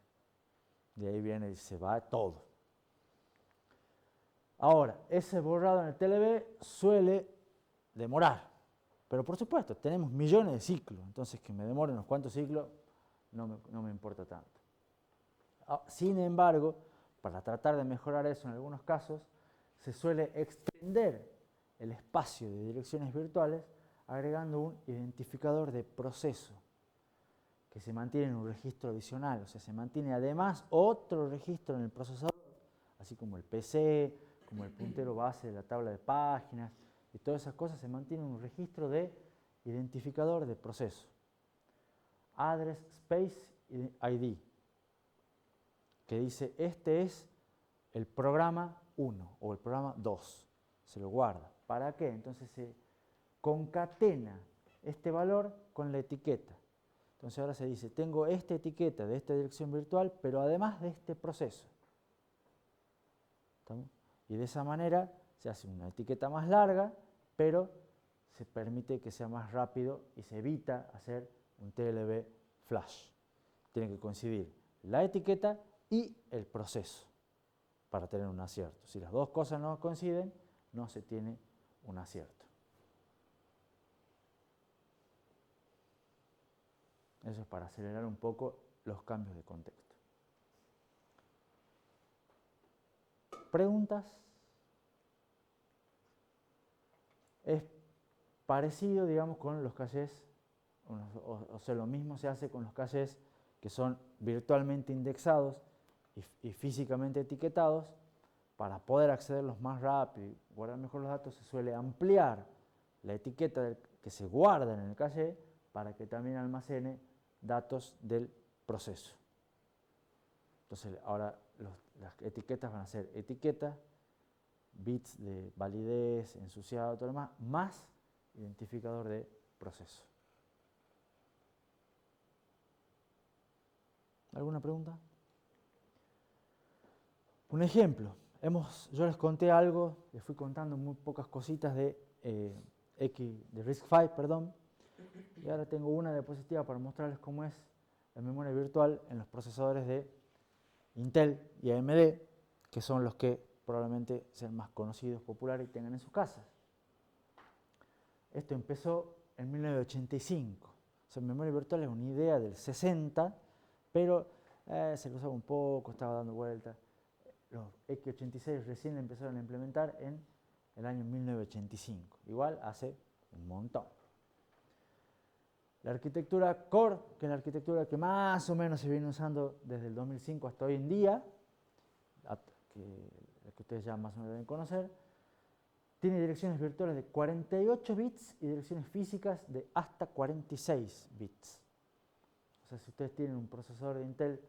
De ahí viene y se va todo. Ahora, ese borrado en el TLB suele demorar. Pero por supuesto, tenemos millones de ciclos. Entonces, que me demore unos cuantos ciclos no me importa tanto. Sin embargo, para tratar de mejorar eso en algunos casos, se suele extender el espacio de direcciones virtuales agregando un identificador de proceso que se mantiene en un registro adicional. O sea, se mantiene además otro registro en el procesador, así como el PC, como el puntero base de la tabla de páginas, y todas esas cosas se mantienen en un registro de identificador de proceso. Address Space ID, que dice, este es el programa 1 o el programa 2. Se lo guarda. ¿Para qué? Entonces se concatena este valor con la etiqueta. Entonces ahora se dice, tengo esta etiqueta de esta dirección virtual, pero además de este proceso. ¿Estamos? Y de esa manera se hace una etiqueta más larga, pero se permite que sea más rápido y se evita hacer un TLB flash. Tiene que coincidir la etiqueta y el proceso para tener un acierto. Si las dos cosas no coinciden, no se tiene un acierto. Eso es para acelerar un poco los cambios de contexto. ¿Preguntas? Es parecido, digamos, con los cachés, o sea, lo mismo se hace con los cachés que son virtualmente indexados y físicamente etiquetados. Para poder accederlos más rápido y guardar mejor los datos, se suele ampliar la etiqueta que se guarda en el caché para que también almacene datos del proceso. Entonces, ahora las etiquetas van a ser etiqueta, bits de validez, ensuciado, todo lo demás, más identificador de proceso. ¿Alguna pregunta? Un ejemplo. Yo les conté algo, les fui contando muy pocas cositas de RISC-V, perdón, y ahora tengo una diapositiva para mostrarles cómo es la memoria virtual en los procesadores de Intel y AMD, que son los que probablemente sean más conocidos, populares y tengan en sus casas. Esto empezó en 1985. O sea, memoria virtual es una idea del 60, pero se lo usaba un poco, estaba dando vueltas. Los x86 recién empezaron a implementar en el año 1985. Igual hace un montón. La arquitectura Core, que es la arquitectura que más o menos se viene usando desde el 2005 hasta hoy en día, que ustedes ya más o menos deben conocer, tiene direcciones virtuales de 48 bits y direcciones físicas de hasta 46 bits. O sea, si ustedes tienen un procesador de Intel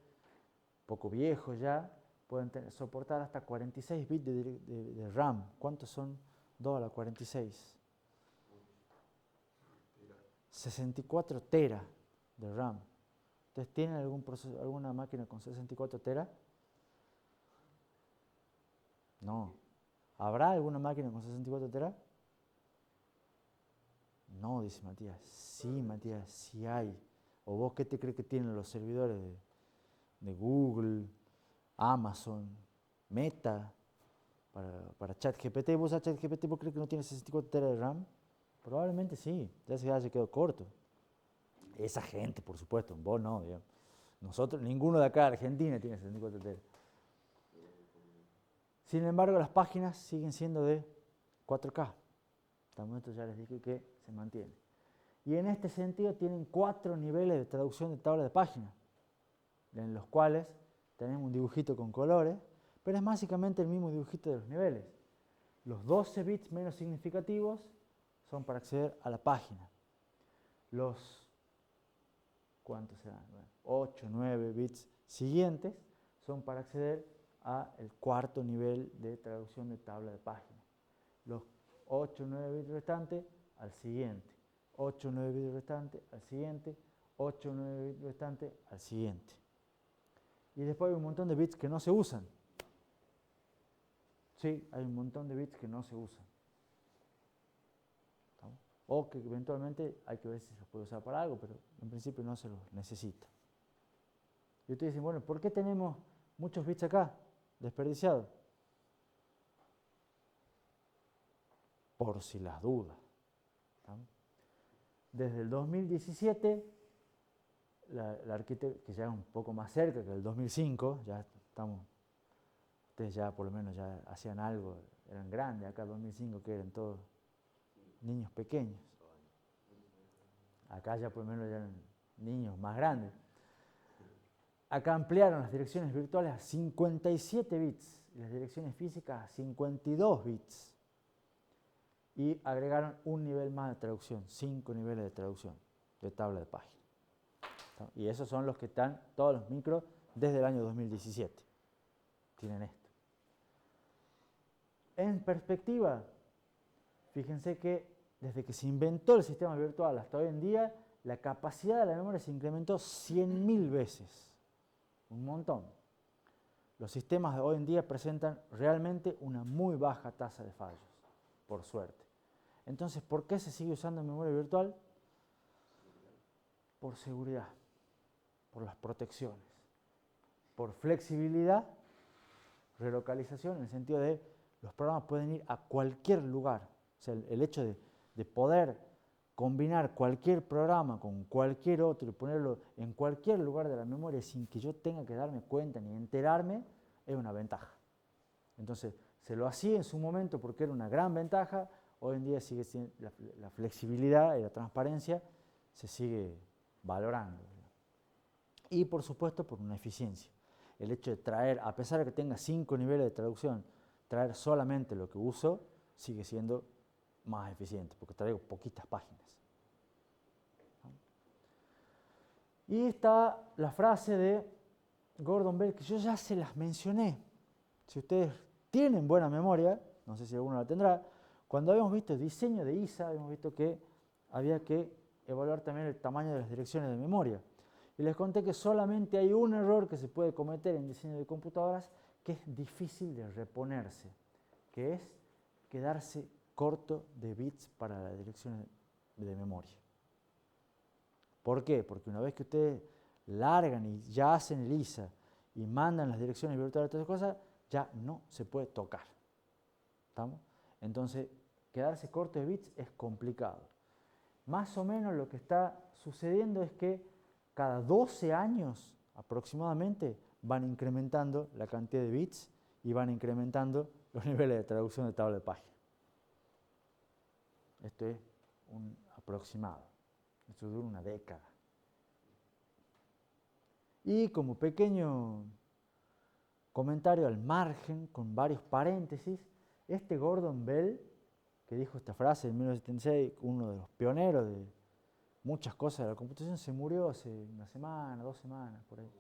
poco viejo ya, pueden soportar hasta 46 bits de RAM. ¿Cuántos son 2 a la 46? 64 tera de RAM. ¿Ustedes tienen alguna máquina con 64 tera? No. ¿Habrá alguna máquina con 64 tera? No, dice Matías. Sí, Matías, sí hay. ¿O vos qué te crees que tienen los servidores de Google, Amazon, Meta, para ChatGPT? ¿Vos usás ChatGPT? ¿Vos crees que no tiene 64 teras de RAM? Probablemente sí, ya se haya quedado corto. Esa gente, por supuesto, vos no, digamos. Nosotros, ninguno de acá de Argentina tiene 64 teras. Sin embargo, las páginas siguen siendo de 4K. Hasta el momento ya les dije que se mantiene. Y en este sentido tienen 4 niveles de traducción de tabla de página, en los cuales tenemos un dibujito con colores, pero es básicamente el mismo dibujito de los niveles. Los 12 bits menos significativos son para acceder a la página. Los, ¿cuántos serán? Bueno, 8, 9 bits siguientes son para acceder al cuarto nivel de traducción de tabla de página. Los 8, 9 bits restantes al siguiente. 8, 9 bits restantes al siguiente. 8, 9 bits restantes al siguiente. Y después hay un montón de bits que no se usan. Sí, hay un montón de bits que no se usan. ¿Estamos? O que eventualmente hay que ver si se los puede usar para algo, pero en principio no se los necesita. Y ustedes dicen, bueno, ¿por qué tenemos muchos bits acá desperdiciados? Por si las dudas. ¿Estamos? Desde el 2017, la arquitectura, que ya es un poco más cerca que el 2005, ya estamos, ustedes ya por lo menos ya hacían algo, eran grandes, acá en 2005 que eran todos niños pequeños. Acá ya por lo menos ya eran niños más grandes. Acá ampliaron las direcciones virtuales a 57 bits y las direcciones físicas a 52 bits. Y agregaron un nivel más de traducción, 5 niveles de traducción de tabla de página. Y esos son los que están, todos los micros, desde el año 2017. Tienen esto. En perspectiva, fíjense que desde que se inventó el sistema virtual hasta hoy en día, la capacidad de la memoria se incrementó 100.000 veces. Un montón. Los sistemas de hoy en día presentan realmente una muy baja tasa de fallos, por suerte. Entonces, ¿por qué se sigue usando memoria virtual? Por seguridad, por las protecciones, por flexibilidad, relocalización, en el sentido de los programas pueden ir a cualquier lugar. O sea, el hecho de poder combinar cualquier programa con cualquier otro y ponerlo en cualquier lugar de la memoria sin que yo tenga que darme cuenta ni enterarme, es una ventaja. Entonces, se lo hacía en su momento porque era una gran ventaja, hoy en día sigue siendo la flexibilidad y la transparencia se sigue valorando. Y por supuesto por una eficiencia. El hecho de traer, a pesar de que tenga 5 niveles de traducción, traer solamente lo que uso sigue siendo más eficiente, porque traigo poquitas páginas. Y está la frase de Gordon Bell, que yo ya se las mencioné. Si ustedes tienen buena memoria, no sé si alguno la tendrá, cuando habíamos visto el diseño de ISA, habíamos visto que había que evaluar también el tamaño de las direcciones de memoria. Y les conté que solamente hay un error que se puede cometer en diseño de computadoras que es difícil de reponerse, que es quedarse corto de bits para la dirección de memoria. ¿Por qué? Porque una vez que ustedes largan y ya hacen el ISA y mandan las direcciones virtuales y todas esas cosas, ya no se puede tocar. ¿Estamos? Entonces, quedarse corto de bits es complicado. Más o menos lo que está sucediendo es que cada 12 años aproximadamente van incrementando la cantidad de bits y van incrementando los niveles de traducción de tabla de página. Esto es un aproximado. Esto dura una década. Y como pequeño comentario al margen, con varios paréntesis, este Gordon Bell, que dijo esta frase en 1976, uno de los pioneros de muchas cosas de la computación, se murió hace una semana, 2 semanas, por ahí.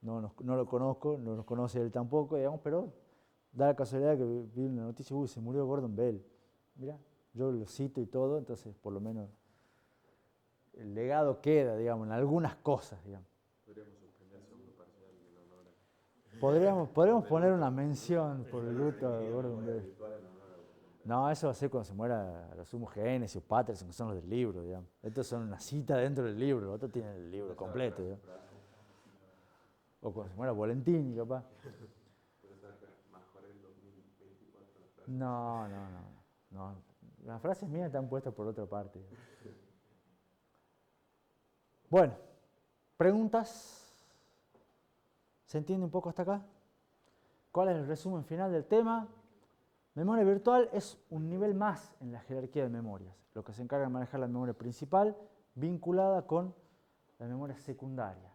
No lo conozco, no lo conoce él tampoco, digamos, pero da la casualidad que vi una noticia, se murió Gordon Bell. Mirá, yo lo cito y todo, entonces por lo menos el legado queda, digamos, en algunas cosas, digamos. Podríamos suspender segundo parcial en honor a... Podríamos poner una mención por el luto de Gordon Bell. virtual en honor No, eso va a ser cuando se muera los sumos Génesis o Patterson, que son los del libro, digamos. Estos son una cita dentro del libro, los otros tienen el libro completo, digamos. O cuando se muera Volentini, capaz. No, no, no, no. Las frases mías están puestas por otra parte. Bueno, preguntas. ¿Se entiende un poco hasta acá? ¿Cuál es el resumen final del tema? Memoria virtual es un nivel más en la jerarquía de memorias, lo que se encarga de manejar la memoria principal vinculada con la memoria secundaria.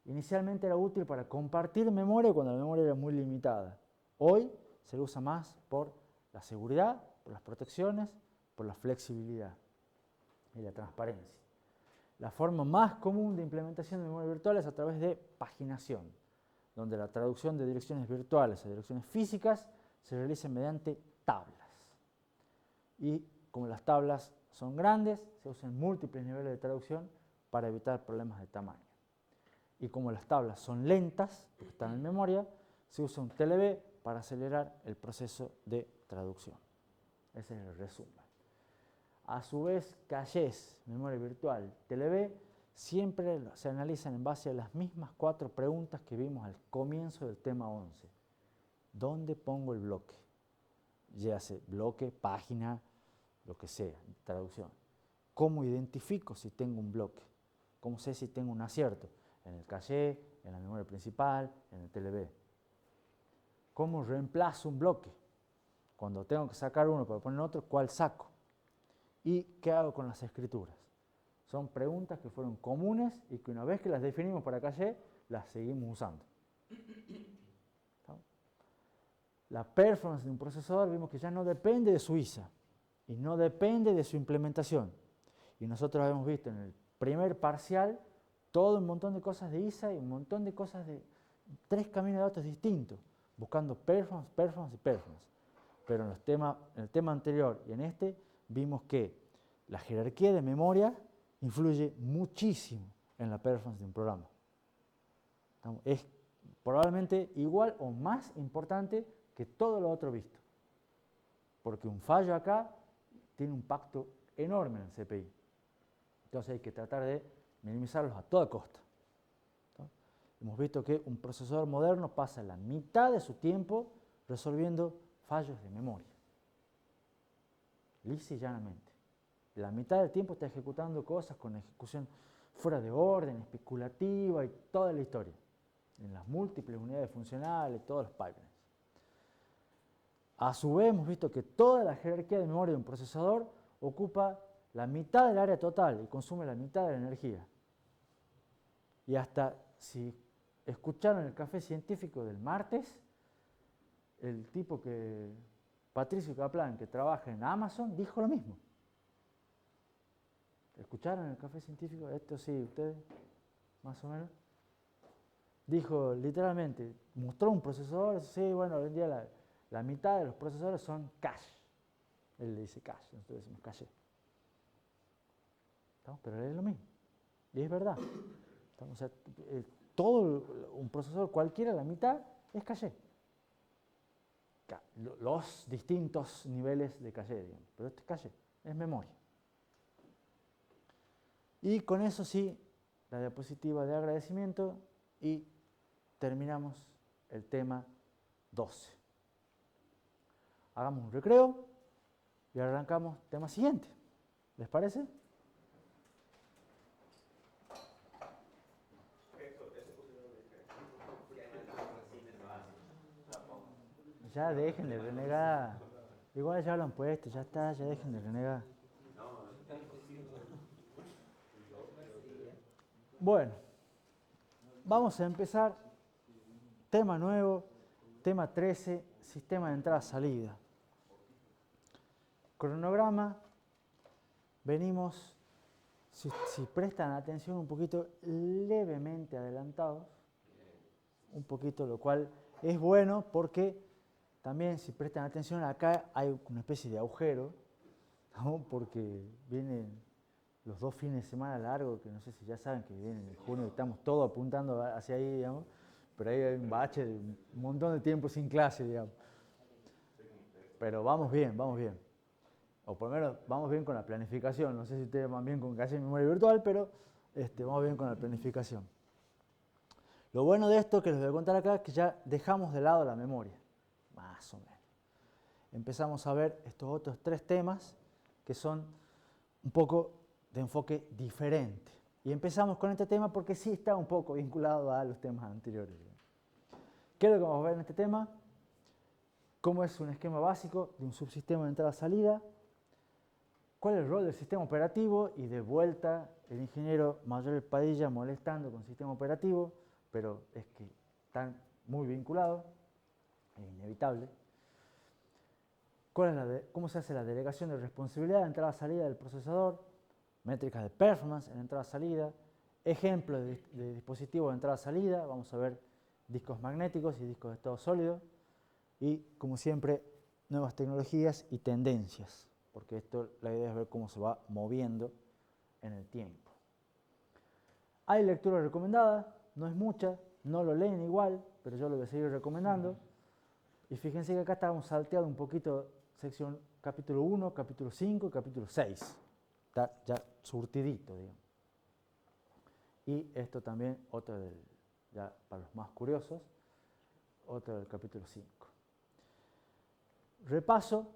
Inicialmente era útil para compartir memoria cuando la memoria era muy limitada. Hoy se usa más por la seguridad, por las protecciones, por la flexibilidad y la transparencia. La forma más común de implementación de memoria virtual es a través de paginación, donde la traducción de direcciones virtuales a direcciones físicas se realiza mediante tablas. Y como las tablas son grandes, se usan múltiples niveles de traducción para evitar problemas de tamaño. Y como las tablas son lentas, porque están en memoria, se usa un TLB para acelerar el proceso de traducción. Ese es el resumen. A su vez, cachés, memoria virtual, TLB, siempre se analizan en base a las mismas 4 preguntas que vimos al comienzo del tema 11. ¿Dónde pongo el bloque? Ya sea bloque, página, lo que sea, traducción. ¿Cómo identifico si tengo un bloque? ¿Cómo sé si tengo un acierto? En el caché, en la memoria principal, en el TLB. ¿Cómo reemplazo un bloque? Cuando tengo que sacar uno para poner otro, ¿cuál saco? ¿Y qué hago con las escrituras? Son preguntas que fueron comunes y que una vez que las definimos para caché, las seguimos usando. La performance de un procesador vimos que ya no depende de su ISA y no depende de su implementación. Y nosotros hemos visto en el primer parcial todo un montón de cosas de ISA y un montón de cosas de 3 caminos de datos distintos, buscando performance, performance y performance. Pero en el tema anterior y en este vimos que la jerarquía de memoria influye muchísimo en la performance de un programa. Es probablemente igual o más importante que todo lo otro visto. Porque un fallo acá tiene un impacto enorme en el CPI. Entonces hay que tratar de minimizarlos a toda costa. Hemos visto que un procesador moderno pasa la mitad de su tiempo resolviendo fallos de memoria. Lisa y llanamente. La mitad del tiempo está ejecutando cosas con ejecución fuera de orden, especulativa y toda la historia. En las múltiples unidades funcionales, todos los pipelines. A su vez hemos visto que toda la jerarquía de memoria de un procesador ocupa la mitad del área total y consume la mitad de la energía. Y hasta si escucharon el café científico del martes, el tipo que, Patricio Kaplan, que trabaja en Amazon, dijo lo mismo. ¿Escucharon el café científico? Esto sí, ustedes, más o menos. Dijo literalmente, mostró un procesador, sí, bueno, hoy en día la mitad de los procesadores son cache. Él le dice cache, nosotros decimos caché. Pero es lo mismo. Y es verdad. O sea, todo un procesador cualquiera, la mitad, es caché. Los distintos niveles de caché, digamos. Pero este es caché, es memoria. Y con eso sí, la diapositiva de agradecimiento y terminamos el tema 12. Hagamos un recreo y arrancamos el tema siguiente. ¿Les parece? Ya dejen de renegar. Igual ya lo han puesto, ya está, ya dejen de renegar. Bueno, vamos a empezar. Tema nuevo, tema 13, sistema de entrada-salida. Cronograma, venimos, si prestan atención, un poquito levemente adelantados. Un poquito, lo cual es bueno porque también, si prestan atención, acá hay una especie de agujero, ¿no? Porque vienen los 2 fines de semana largos, que no sé si ya saben que vienen en junio, estamos todos apuntando hacia ahí, digamos, pero ahí hay un bache de un montón de tiempo sin clase, digamos. pero vamos bien, vamos bien. O por lo menos vamos bien con la planificación. No sé si ustedes van bien con calle de memoria virtual, pero vamos bien con la planificación. Lo bueno de esto que les voy a contar acá es que ya dejamos de lado la memoria, más o menos. Empezamos a ver estos otros 3 temas que son un poco de enfoque diferente. Y empezamos con este tema porque sí está un poco vinculado a los temas anteriores. ¿Qué es lo que vamos a ver en este tema? ¿Cómo es un esquema básico de un subsistema de entrada-salida? ¿Cuál es el rol del sistema operativo? Y de vuelta el ingeniero Mayor Padilla molestando con el sistema operativo, pero es que están muy vinculados, es inevitable. ¿Cómo se hace la delegación de responsabilidad de entrada-salida del procesador? Métricas de performance en entrada-salida, ejemplos de dispositivos de entrada-salida, vamos a ver discos magnéticos y discos de estado sólido, y como siempre, nuevas tecnologías y tendencias, porque esto la idea es ver cómo se va moviendo en el tiempo. Hay lectura recomendada, no es mucha, no lo leen igual, pero yo lo voy a seguir recomendando. Y fíjense que acá estábamos salteando un poquito sección capítulo 1, capítulo 5 y capítulo 6. Está ya surtidito, digamos. Y esto también, otro ya para los más curiosos, otro del capítulo 5. Repaso,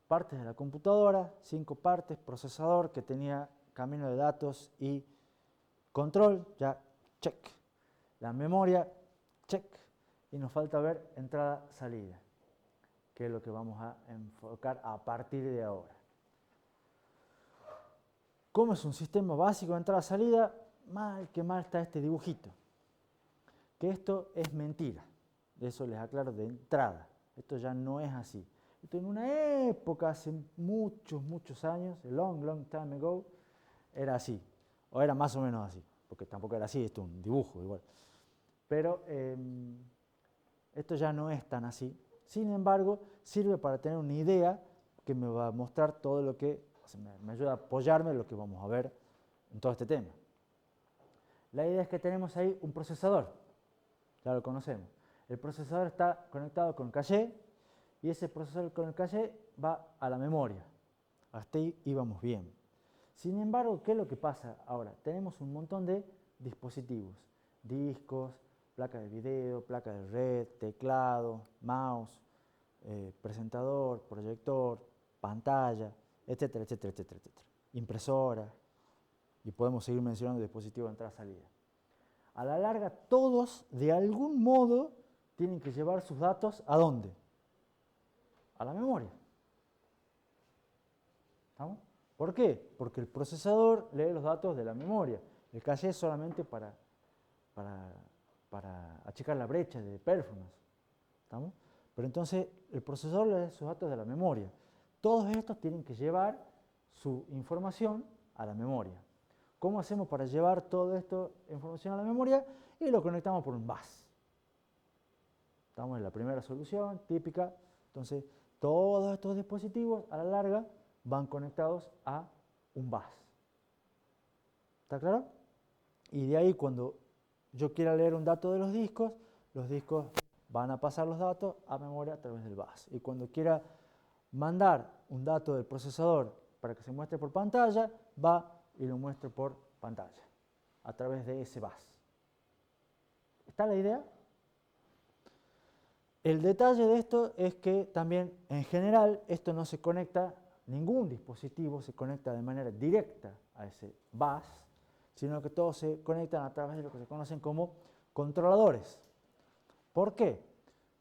partes de la computadora, 5 partes, procesador que tenía camino de datos y control, ya check. La memoria, check. Y nos falta ver entrada-salida, que es lo que vamos a enfocar a partir de ahora. ¿Cómo es un sistema básico de entrada-salida? Mal que mal está este dibujito. Que esto es mentira. Eso les aclaro de entrada. Esto ya no es así. Esto en una época, hace muchos, muchos años, a long, long time ago, era así. O era más o menos así. Porque tampoco era así, esto es un dibujo igual. Pero esto ya no es tan así. Sin embargo, sirve para tener una idea que me va a mostrar todo lo que, me ayuda a apoyarme en lo que vamos a ver en todo este tema. La idea es que tenemos ahí un procesador, ya lo conocemos. El procesador está conectado con el caché y ese procesador con el caché va a la memoria. Hasta ahí íbamos bien. Sin embargo, ¿qué es lo que pasa ahora? Tenemos un montón de dispositivos, discos, placa de video, placa de red, teclado, mouse, presentador, proyector, pantalla, etcétera, etcétera, etcétera, etcétera. Impresora, y podemos seguir mencionando dispositivos de entrada-salida. A la larga, todos, de algún modo, tienen que llevar sus datos ¿a dónde? A la memoria. ¿Estamos? ¿Por qué? Porque el procesador lee los datos de la memoria. El caché es solamente para achicar la brecha de performance. ¿Estamos? Pero entonces el procesador lee sus datos de la memoria. Todos estos tienen que llevar su información a la memoria. ¿Cómo hacemos para llevar toda esta información a la memoria? Y lo conectamos por un bus. Estamos en la primera solución, típica. Entonces, todos estos dispositivos a la larga van conectados a un bus. ¿Está claro? Y de ahí cuando yo quiera leer un dato de los discos van a pasar los datos a memoria a través del bus. Y cuando quiera mandar un dato del procesador para que se muestre por pantalla, va y lo muestre por pantalla, a través de ese bus. ¿Está la idea? El detalle de esto es que también, en general, esto no se conecta, ningún dispositivo se conecta de manera directa a ese bus, sino que todos se conectan a través de lo que se conocen como controladores. ¿Por qué?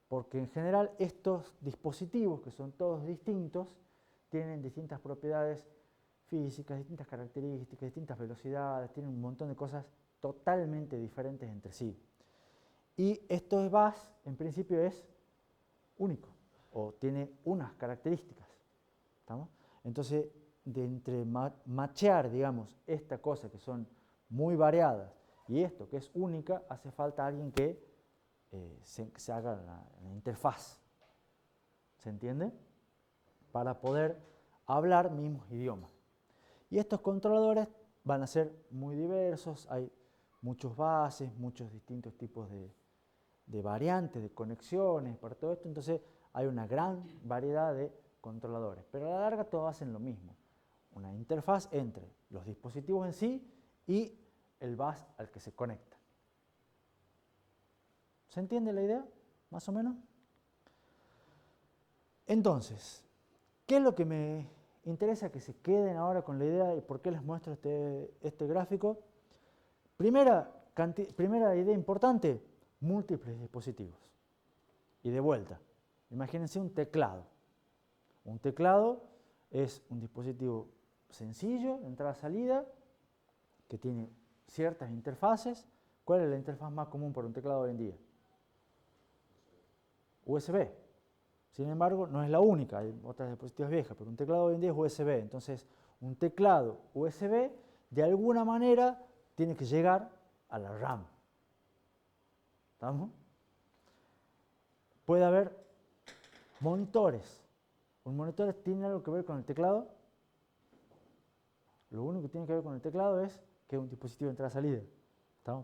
Porque en general estos dispositivos, que son todos distintos, tienen distintas propiedades físicas, distintas características, distintas velocidades, tienen un montón de cosas totalmente diferentes entre sí. Y estos bus, en principio, es único, o tiene unas características. ¿Estamos? Entonces, de entre machear, digamos, esta cosa que son muy variadas y esto que es única, hace falta alguien que se haga la interfaz. ¿Se entiende? Para poder hablar mismos idiomas. Y estos controladores van a ser muy diversos, hay muchos bases, muchos distintos tipos de variantes, de conexiones, para todo esto, entonces hay una gran variedad de controladores, pero a la larga todos hacen lo mismo. Una interfaz entre los dispositivos en sí y el bus al que se conecta. ¿Se entiende la idea? Más o menos. Entonces, ¿qué es lo que me interesa que se queden ahora con la idea y por qué les muestro este gráfico? Primera idea importante, múltiples dispositivos. Y de vuelta, imagínense un teclado. Un teclado es un dispositivo sencillo, entrada-salida, que tiene ciertas interfaces. ¿Cuál es la interfaz más común para un teclado hoy en día? USB. Sin embargo, no es la única, hay otras dispositivos viejas, pero un teclado hoy en día es USB. Entonces, un teclado USB, de alguna manera, tiene que llegar a la RAM. ¿Estamos? Puede haber monitores. ¿Un monitor tiene algo que ver con el teclado? Lo único que tiene que ver con el teclado es que es un dispositivo de entrada-salida.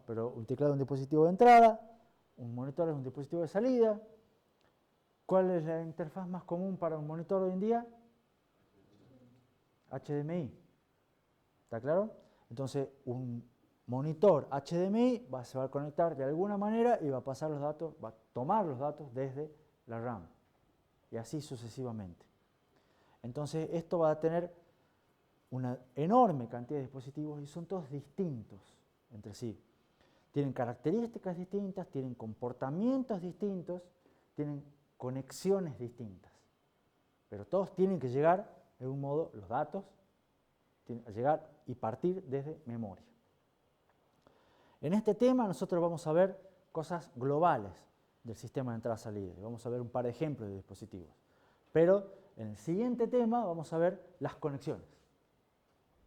Pero un teclado es un dispositivo de entrada, un monitor es un dispositivo de salida. ¿Cuál es la interfaz más común para un monitor hoy en día? HDMI. ¿Está claro? Entonces, un monitor HDMI se va a conectar de alguna manera y va a pasar los datos, va a tomar los datos desde la RAM. Y así sucesivamente. Entonces, esto va a tener una enorme cantidad de dispositivos y son todos distintos entre sí. Tienen características distintas, tienen comportamientos distintos, tienen conexiones distintas. Pero todos tienen que llegar, de un modo, los datos, tienen que llegar y partir desde memoria. En este tema nosotros vamos a ver cosas globales del sistema de entrada-salida. Vamos a ver un par de ejemplos de dispositivos. Pero en el siguiente tema vamos a ver las conexiones.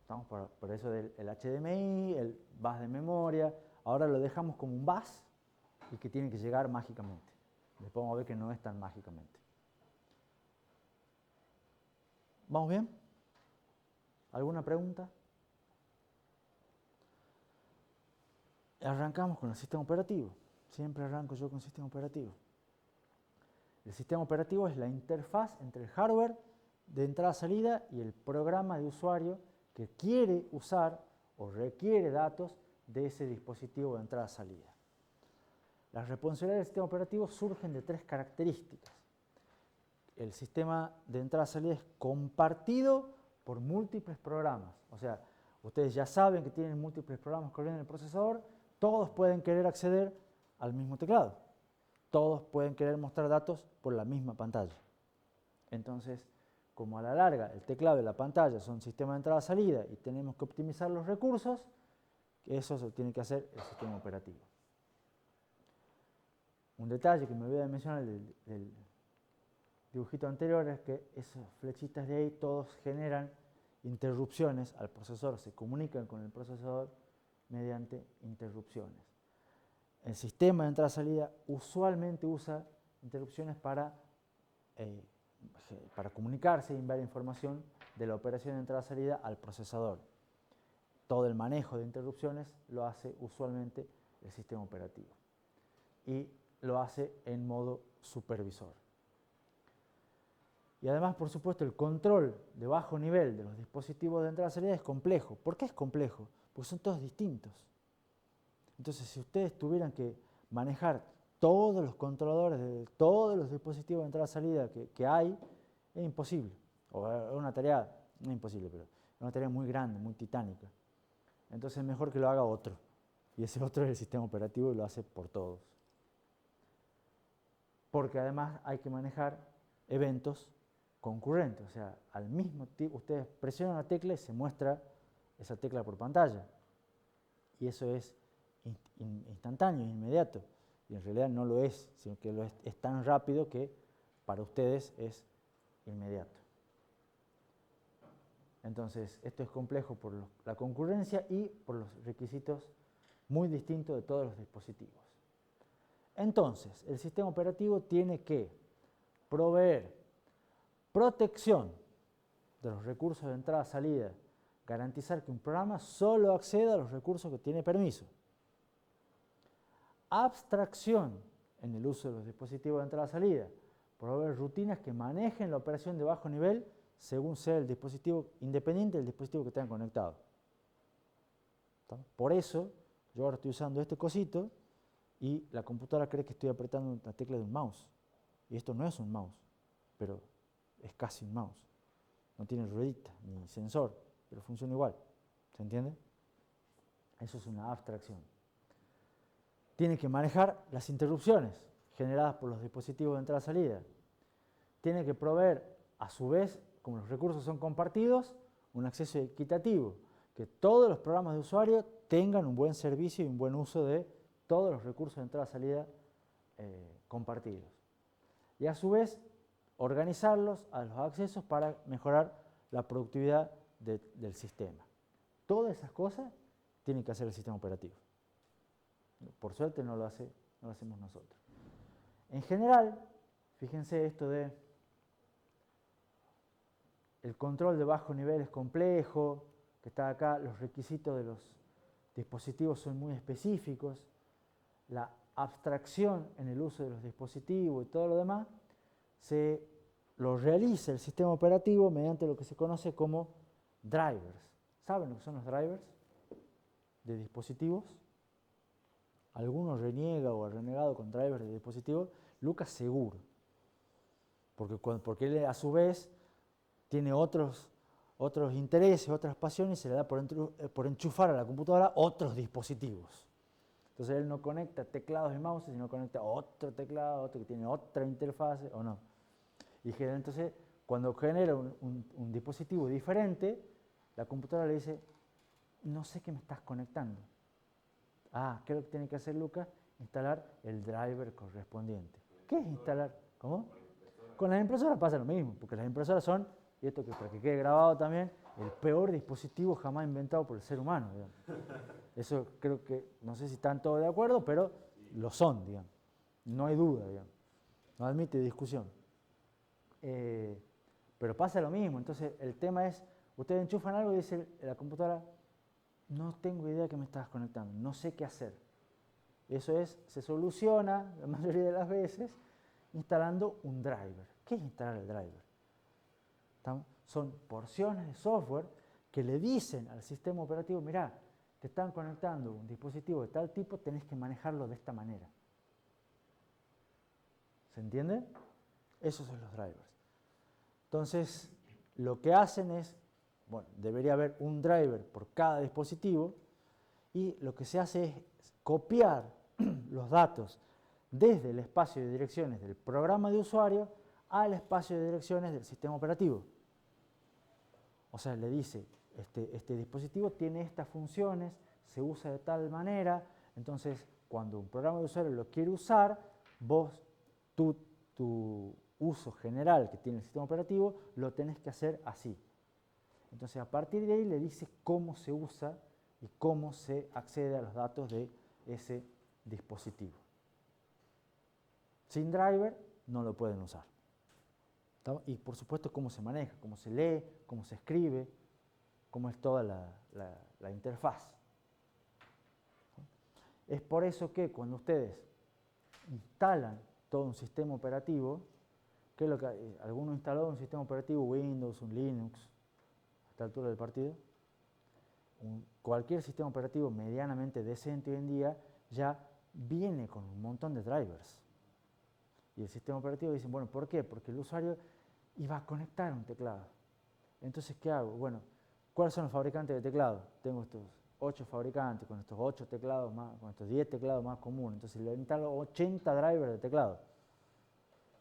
Estamos por eso del HDMI, el bus de memoria. Ahora lo dejamos como un bus y que tiene que llegar mágicamente. Después vamos a ver que no es tan mágicamente. ¿Vamos bien? ¿Alguna pregunta? Arrancamos con el sistema operativo. Siempre arranco yo con el sistema operativo. El sistema operativo es la interfaz entre el hardware de entrada-salida y el programa de usuario que quiere usar o requiere datos de ese dispositivo de entrada-salida. Las responsabilidades del sistema operativo surgen de tres características. El sistema de entrada-salida es compartido por múltiples programas. O sea, ustedes ya saben que tienen múltiples programas corriendo en el procesador, todos pueden querer acceder al mismo teclado. Todos pueden querer mostrar datos por la misma pantalla. Entonces, como a la larga el teclado y la pantalla son sistemas de entrada-salida y tenemos que optimizar los recursos, eso se tiene que hacer el sistema operativo. Un detalle que me olvidé de mencionar del dibujito anterior es que esas flechitas de ahí todos generan interrupciones al procesador, se comunican con el procesador mediante interrupciones. El sistema de entrada-salida usualmente usa interrupciones para comunicarse y enviar información de la operación de entrada-salida al procesador. Todo el manejo de interrupciones lo hace usualmente el sistema operativo y lo hace en modo supervisor. Y además, por supuesto, el control de bajo nivel de los dispositivos de entrada-salida es complejo. ¿Por qué es complejo? Porque son todos distintos. Entonces, si ustedes tuvieran que manejar todos los controladores de todos los dispositivos de entrada-salida que hay, es imposible. O es una tarea, no es imposible, pero es una tarea muy grande, muy titánica. Entonces es mejor que lo haga otro. Y ese otro es el sistema operativo y lo hace por todos. Porque además hay que manejar eventos concurrentes. O sea, al mismo tiempo, ustedes presionan una tecla y se muestra esa tecla por pantalla. Y eso es instantáneo, inmediato. Y en realidad no lo es, sino que es tan rápido que para ustedes es inmediato. Entonces, esto es complejo por la concurrencia y por los requisitos muy distintos de todos los dispositivos. Entonces, el sistema operativo tiene que proveer protección de los recursos de entrada-salida, garantizar que un programa solo acceda a los recursos que tiene permiso. Abstracción en el uso de los dispositivos de entrada-salida, proveer rutinas que manejen la operación de bajo nivel según sea el dispositivo, independiente del dispositivo que tengan conectado. ¿Está? Por eso, yo ahora estoy usando este cosito y la computadora cree que estoy apretando la tecla de un mouse. Y esto no es un mouse, pero es casi un mouse. No tiene ruedita ni sensor, pero funciona igual. ¿Se entiende? Eso es una abstracción. Tiene que manejar las interrupciones generadas por los dispositivos de entrada-salida. Tiene que proveer, a su vez, como los recursos son compartidos, un acceso equitativo, que todos los programas de usuario tengan un buen servicio y un buen uso de todos los recursos de entrada-salida compartidos. Y a su vez, organizarlos a los accesos para mejorar la productividad del sistema. Todas esas cosas tiene que hacer el sistema operativo. Por suerte no lo hacemos nosotros. En general, fíjense esto de el control de bajo nivel es complejo, que está acá, los requisitos de los dispositivos son muy específicos, la abstracción en el uso de los dispositivos y todo lo demás, lo realiza el sistema operativo mediante lo que se conoce como drivers. ¿Saben lo que son los drivers de dispositivos? Alguno reniega o ha renegado con drivers de dispositivos. Lucas seguro, porque él a su vez tiene otros intereses, otras pasiones y se le da por enchufar a la computadora otros dispositivos. Entonces él no conecta teclados y mouse, sino conecta otro teclado, otro que tiene otra interfase o no. Y entonces cuando genera un dispositivo diferente, la computadora le dice, no sé qué me estás conectando. Ah, ¿qué es lo que tiene que hacer Lucas? Instalar el driver correspondiente. ¿Qué es instalar? ¿Cómo? Con las impresoras pasa lo mismo, porque las impresoras son, y esto que para que quede grabado también, el peor dispositivo jamás inventado por el ser humano, digamos. Eso creo que, no sé si están todos de acuerdo, pero lo son, digamos. No hay duda, digamos. No admite discusión. Pero pasa lo mismo, entonces el tema es, ustedes enchufan algo y dice la computadora, no tengo idea de qué me estás conectando, no sé qué hacer. Eso se soluciona la mayoría de las veces instalando un driver. ¿Qué es instalar el driver? Son porciones de software que le dicen al sistema operativo, mirá, te están conectando un dispositivo de tal tipo, tenés que manejarlo de esta manera. ¿Se entiende? Esos son los drivers. Entonces, lo que hacen es, bueno, debería haber un driver por cada dispositivo y lo que se hace es copiar los datos desde el espacio de direcciones del programa de usuario al espacio de direcciones del sistema operativo. O sea, le dice, este dispositivo tiene estas funciones, se usa de tal manera, entonces cuando un programa de usuario lo quiere usar, tu uso general que tiene el sistema operativo, lo tenés que hacer así. Entonces a partir de ahí le dice cómo se usa y cómo se accede a los datos de ese dispositivo. Sin driver no lo pueden usar. Y por supuesto cómo se maneja, cómo se lee, cómo se escribe, cómo es toda la interfaz. Es por eso que cuando ustedes instalan todo un sistema operativo, ¿qué es lo que alguno instaló un sistema operativo Windows, un Linux, a esta altura del partido? Cualquier sistema operativo medianamente decente hoy en día ya viene con un montón de drivers. Y el sistema operativo dice, bueno, ¿por qué? Porque el usuario iba a conectar un teclado. Entonces, ¿qué hago? Bueno, ¿cuáles son los fabricantes de teclados? Tengo estos 8 fabricantes con estos 8 teclados más, con estos 10 teclados más comunes. Entonces le instalo 80 drivers de teclado.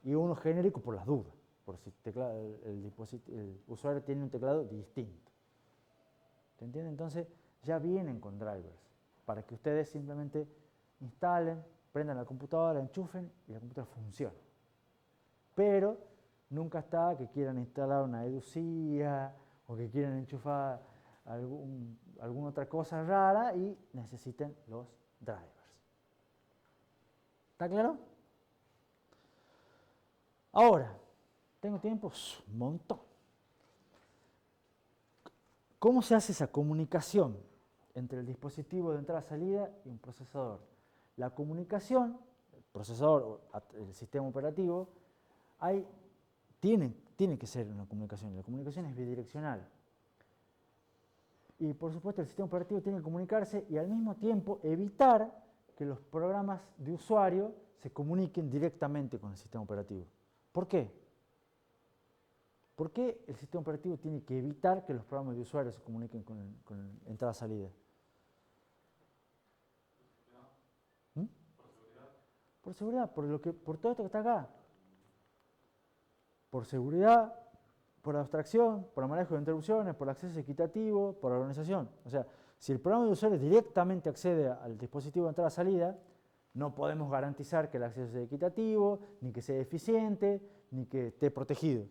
Y uno genérico por las dudas, por si el usuario tiene un teclado distinto. ¿Se entiende? Entonces ya vienen con drivers para que ustedes simplemente instalen, prendan la computadora, enchufen y la computadora funciona. Pero nunca está que quieran instalar una educía o que quieran enchufar alguna otra cosa rara y necesiten los drivers. ¿Está claro? Ahora, ¿tengo tiempo? Un montón. ¿Cómo se hace esa comunicación entre el dispositivo de entrada-salida y un procesador? La comunicación, el procesador, el sistema operativo, tiene que ser una comunicación. La comunicación es bidireccional. Y por supuesto el sistema operativo tiene que comunicarse y al mismo tiempo evitar que los programas de usuario se comuniquen directamente con el sistema operativo. ¿Por qué? ¿Por qué el sistema operativo tiene que evitar que los programas de usuario se comuniquen con entrada-salida? ¿Mm? Por seguridad, por todo esto que está acá. Por seguridad, por abstracción, por el manejo de interrupciones, por acceso equitativo, por organización. O sea, si el programa de usuario directamente accede al dispositivo de entrada-salida, no podemos garantizar que el acceso sea equitativo, ni que sea eficiente, ni que esté protegido.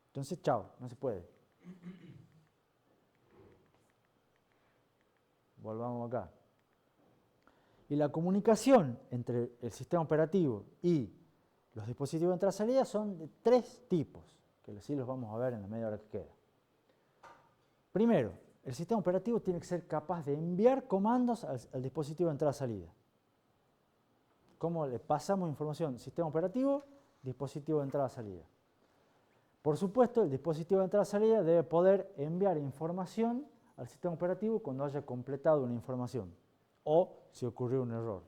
Entonces, chao, no se puede. Volvamos acá. Y la comunicación entre el sistema operativo y los dispositivos de entrada-salida son de 3 tipos, que sí los vamos a ver en la media hora que queda. Primero, el sistema operativo tiene que ser capaz de enviar comandos al dispositivo de entrada-salida. ¿Cómo le pasamos información? Sistema operativo, dispositivo de entrada-salida. Por supuesto, el dispositivo de entrada-salida debe poder enviar información al sistema operativo cuando haya completado una información o si ocurrió un error.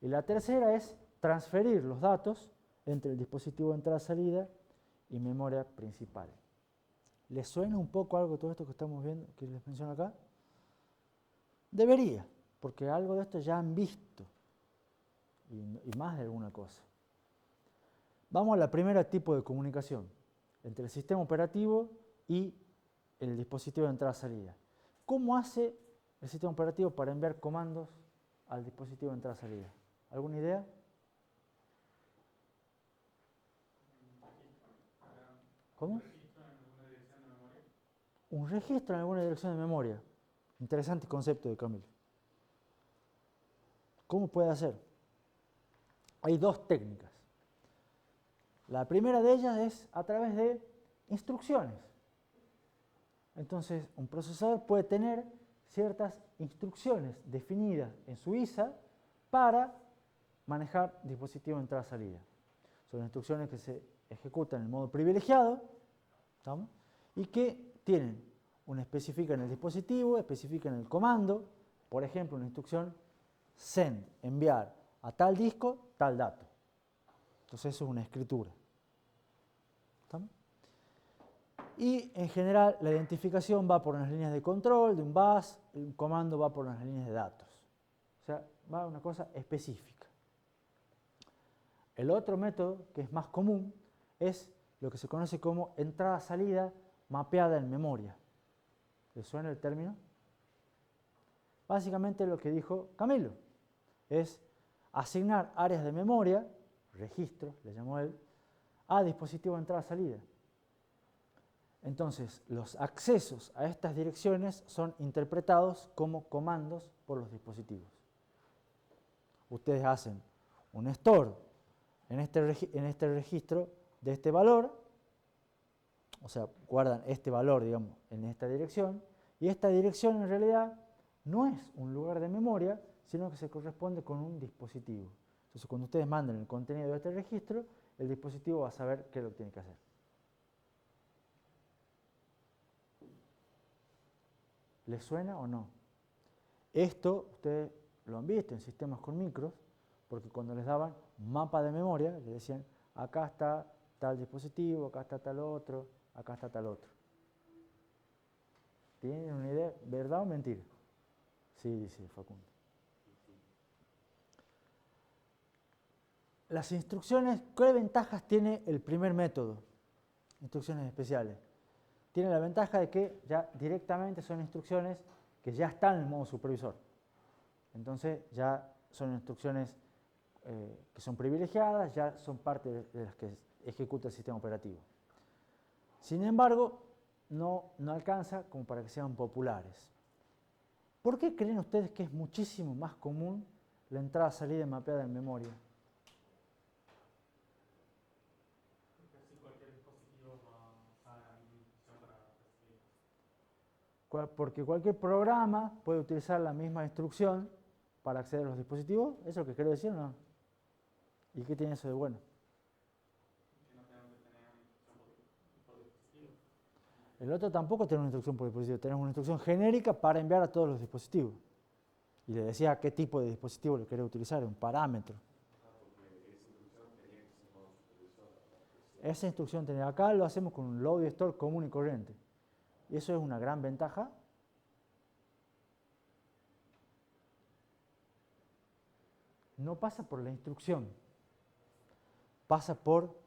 Y la tercera es transferir los datos entre el dispositivo de entrada-salida y memoria principal. ¿Les suena un poco algo todo esto que estamos viendo, que les menciono acá? Debería, porque algo de esto ya han visto, y más de alguna cosa. Vamos a la primera tipo de comunicación, entre el sistema operativo y el dispositivo de entrada-salida. ¿Cómo hace el sistema operativo para enviar comandos al dispositivo de entrada-salida? ¿Alguna idea? ¿Cómo? Un registro en alguna dirección de memoria. Interesante concepto de Camilo. ¿Cómo puede hacer? Hay 2 técnicas. La primera de ellas es a través de instrucciones. Entonces, un procesador puede tener ciertas instrucciones definidas en su ISA para manejar dispositivos de entrada-salida. Son instrucciones que se ejecutan en modo privilegiado, ¿estamos? Y que especifican el dispositivo, especifican el comando, por ejemplo, una instrucción send, enviar a tal disco, tal dato. Entonces eso es una escritura. ¿Estamos? Y en general la identificación va por unas líneas de control, de un bus, un comando va por unas líneas de datos. O sea, va a una cosa específica. El otro método, que es más común, es lo que se conoce como entrada-salida mapeada en memoria. ¿Les suena el término? Básicamente lo que dijo Camilo es asignar áreas de memoria, registros, le llamó él, a dispositivos de entrada-salida. Entonces, los accesos a estas direcciones son interpretados como comandos por los dispositivos. Ustedes hacen un store en este registro de este valor, o sea, guardan este valor, digamos, en esta dirección, y esta dirección en realidad no es un lugar de memoria, sino que se corresponde con un dispositivo. Entonces, cuando ustedes manden el contenido de este registro, el dispositivo va a saber qué es lo que tiene que hacer. ¿Les suena o no? Esto ustedes lo han visto en sistemas con micros, porque cuando les daban un mapa de memoria, les decían, acá está tal dispositivo, acá está tal otro, acá está tal otro. ¿Tienen una idea? ¿Verdad o mentira? Sí, dice Facundo. Las instrucciones, ¿qué ventajas tiene el primer método? Instrucciones especiales. Tiene la ventaja de que ya directamente son instrucciones que ya están en el modo supervisor. Entonces ya son instrucciones que son privilegiadas, ya son parte de las que ejecuta el sistema operativo. Sin embargo, no alcanza como para que sean populares. ¿Por qué creen ustedes que es muchísimo más común la entrada-salida mapeada en memoria? Porque cualquier programa puede utilizar la misma instrucción para acceder a los dispositivos. ¿Eso es lo que quiero decir o no? ¿Y qué tiene eso de bueno? El otro tampoco tiene una instrucción por dispositivo, tenemos una instrucción genérica para enviar a todos los dispositivos. Y le decía qué tipo de dispositivo le quería utilizar, un parámetro. Esa instrucción tenía acá, lo hacemos con un load y store común y corriente. Y eso es una gran ventaja. No pasa por la instrucción, pasa por...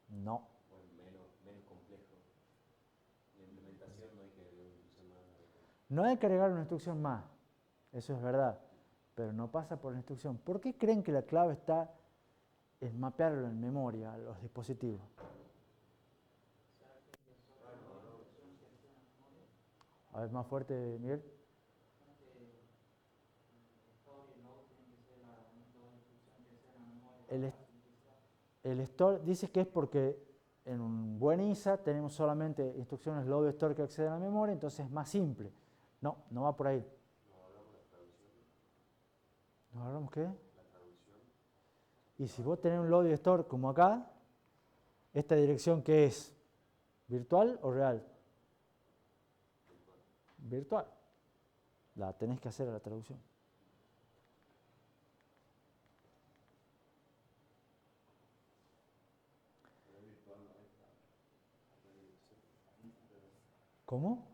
No. No hay que agregar una instrucción más, eso es verdad, pero no pasa por la instrucción. ¿Por qué creen que la clave está en mapearlo en memoria a los dispositivos? A ver, más fuerte, Miguel. El store dice que es porque en un buen ISA tenemos solamente instrucciones load y store que acceden a la memoria, entonces es más simple. No, no va por ahí. ¿Nos hablamos qué? Y si vos tenés un load y store como acá, ¿esta dirección qué es? ¿Virtual o real? Virtual. La tenés que hacer a la traducción. ¿Cómo?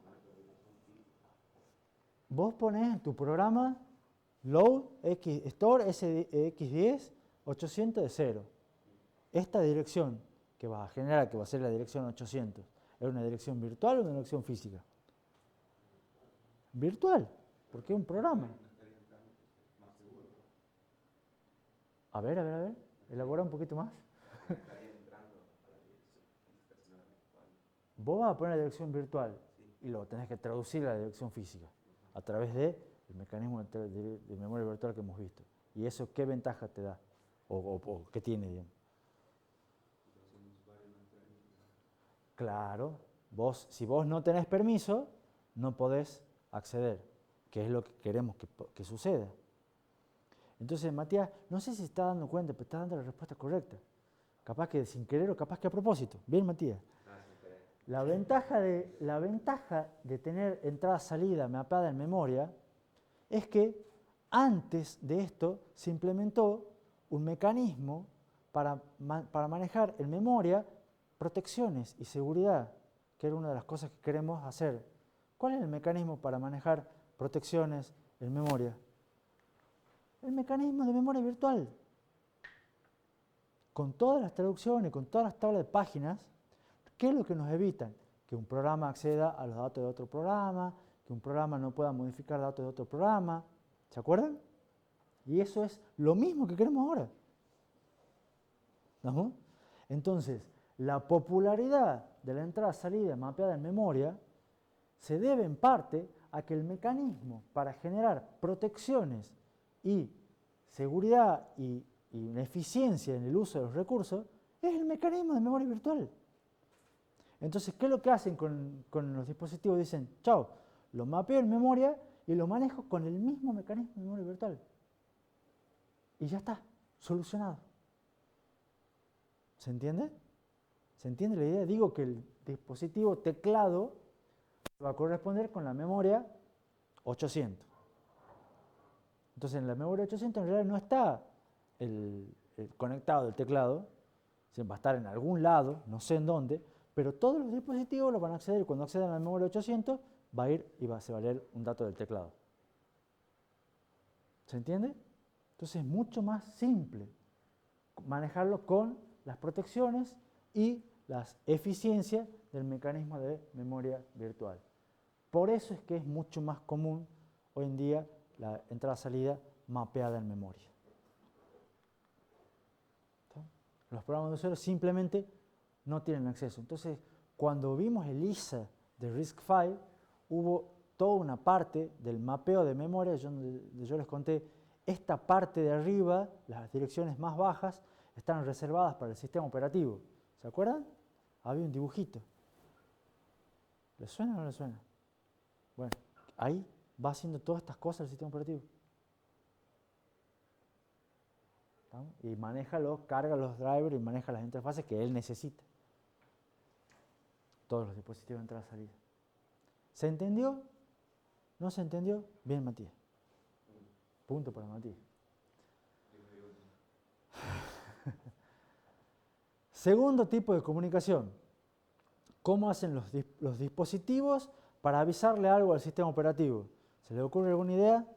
Vos ponés en tu programa load store x10 800 de 0. Esta dirección que vas a generar, que va a ser la dirección 800, ¿es una dirección virtual o una dirección física? Virtual, porque es un programa. A ver, elabora un poquito más. Vos vas a poner la dirección virtual y lo tenés que traducir a la dirección física a través del mecanismo de memoria virtual que hemos visto. ¿Y eso qué ventaja te da? ¿O qué tiene, digamos? Claro, si vos no tenés permiso, no podés acceder, que es lo que queremos que suceda. Entonces, Matías, no sé si se está dando cuenta, pero está dando la respuesta correcta. Capaz que sin querer o capaz que a propósito. Bien, Matías. La ventaja de tener entrada-salida mapeada en memoria es que antes de esto se implementó un mecanismo para manejar en memoria protecciones y seguridad, que era una de las cosas que queremos hacer. ¿Cuál es el mecanismo para manejar protecciones en memoria? El mecanismo de memoria virtual. Con todas las traducciones, con todas las tablas de páginas, ¿qué es lo que nos evitan? Que un programa acceda a los datos de otro programa, que un programa no pueda modificar datos de otro programa. ¿Se acuerdan? Y eso es lo mismo que queremos ahora. ¿No? Entonces, la popularidad de la entrada-salida mapeada en memoria se debe en parte a que el mecanismo para generar protecciones y seguridad y una eficiencia en el uso de los recursos es el mecanismo de memoria virtual. Entonces, ¿qué es lo que hacen con los dispositivos? Dicen, chao, lo mapeo en memoria y lo manejo con el mismo mecanismo de memoria virtual. Y ya está, solucionado. ¿Se entiende? ¿Se entiende la idea? Digo que el dispositivo teclado va a corresponder con la memoria 800. Entonces, en la memoria 800 en realidad no está el conectado del teclado, va a estar en algún lado, no sé en dónde, pero todos los dispositivos lo van a acceder. Cuando acceden a la memoria 800, va a ir y se va a leer un dato del teclado. ¿Se entiende? Entonces es mucho más simple manejarlo con las protecciones y las eficiencias del mecanismo de memoria virtual. Por eso es que es mucho más común hoy en día la entrada-salida mapeada en memoria. Los programas de usuario simplemente no tienen acceso. Entonces, cuando vimos el ISA de RISC-V, hubo toda una parte del mapeo de memoria, yo les conté, esta parte de arriba, las direcciones más bajas, están reservadas para el sistema operativo. ¿Se acuerdan? Había un dibujito. ¿Les suena o no les suena? Bueno, ahí va haciendo todas estas cosas el sistema operativo. ¿Estamos? Y carga los drivers y maneja las interfaces que él necesita. Todos los dispositivos de entrada-salida. ¿Se entendió? ¿No se entendió? Bien, Matías. Punto para Matías. Segundo tipo de comunicación. ¿Cómo hacen los dispositivos para avisarle algo al sistema operativo? ¿Se le ocurre alguna idea?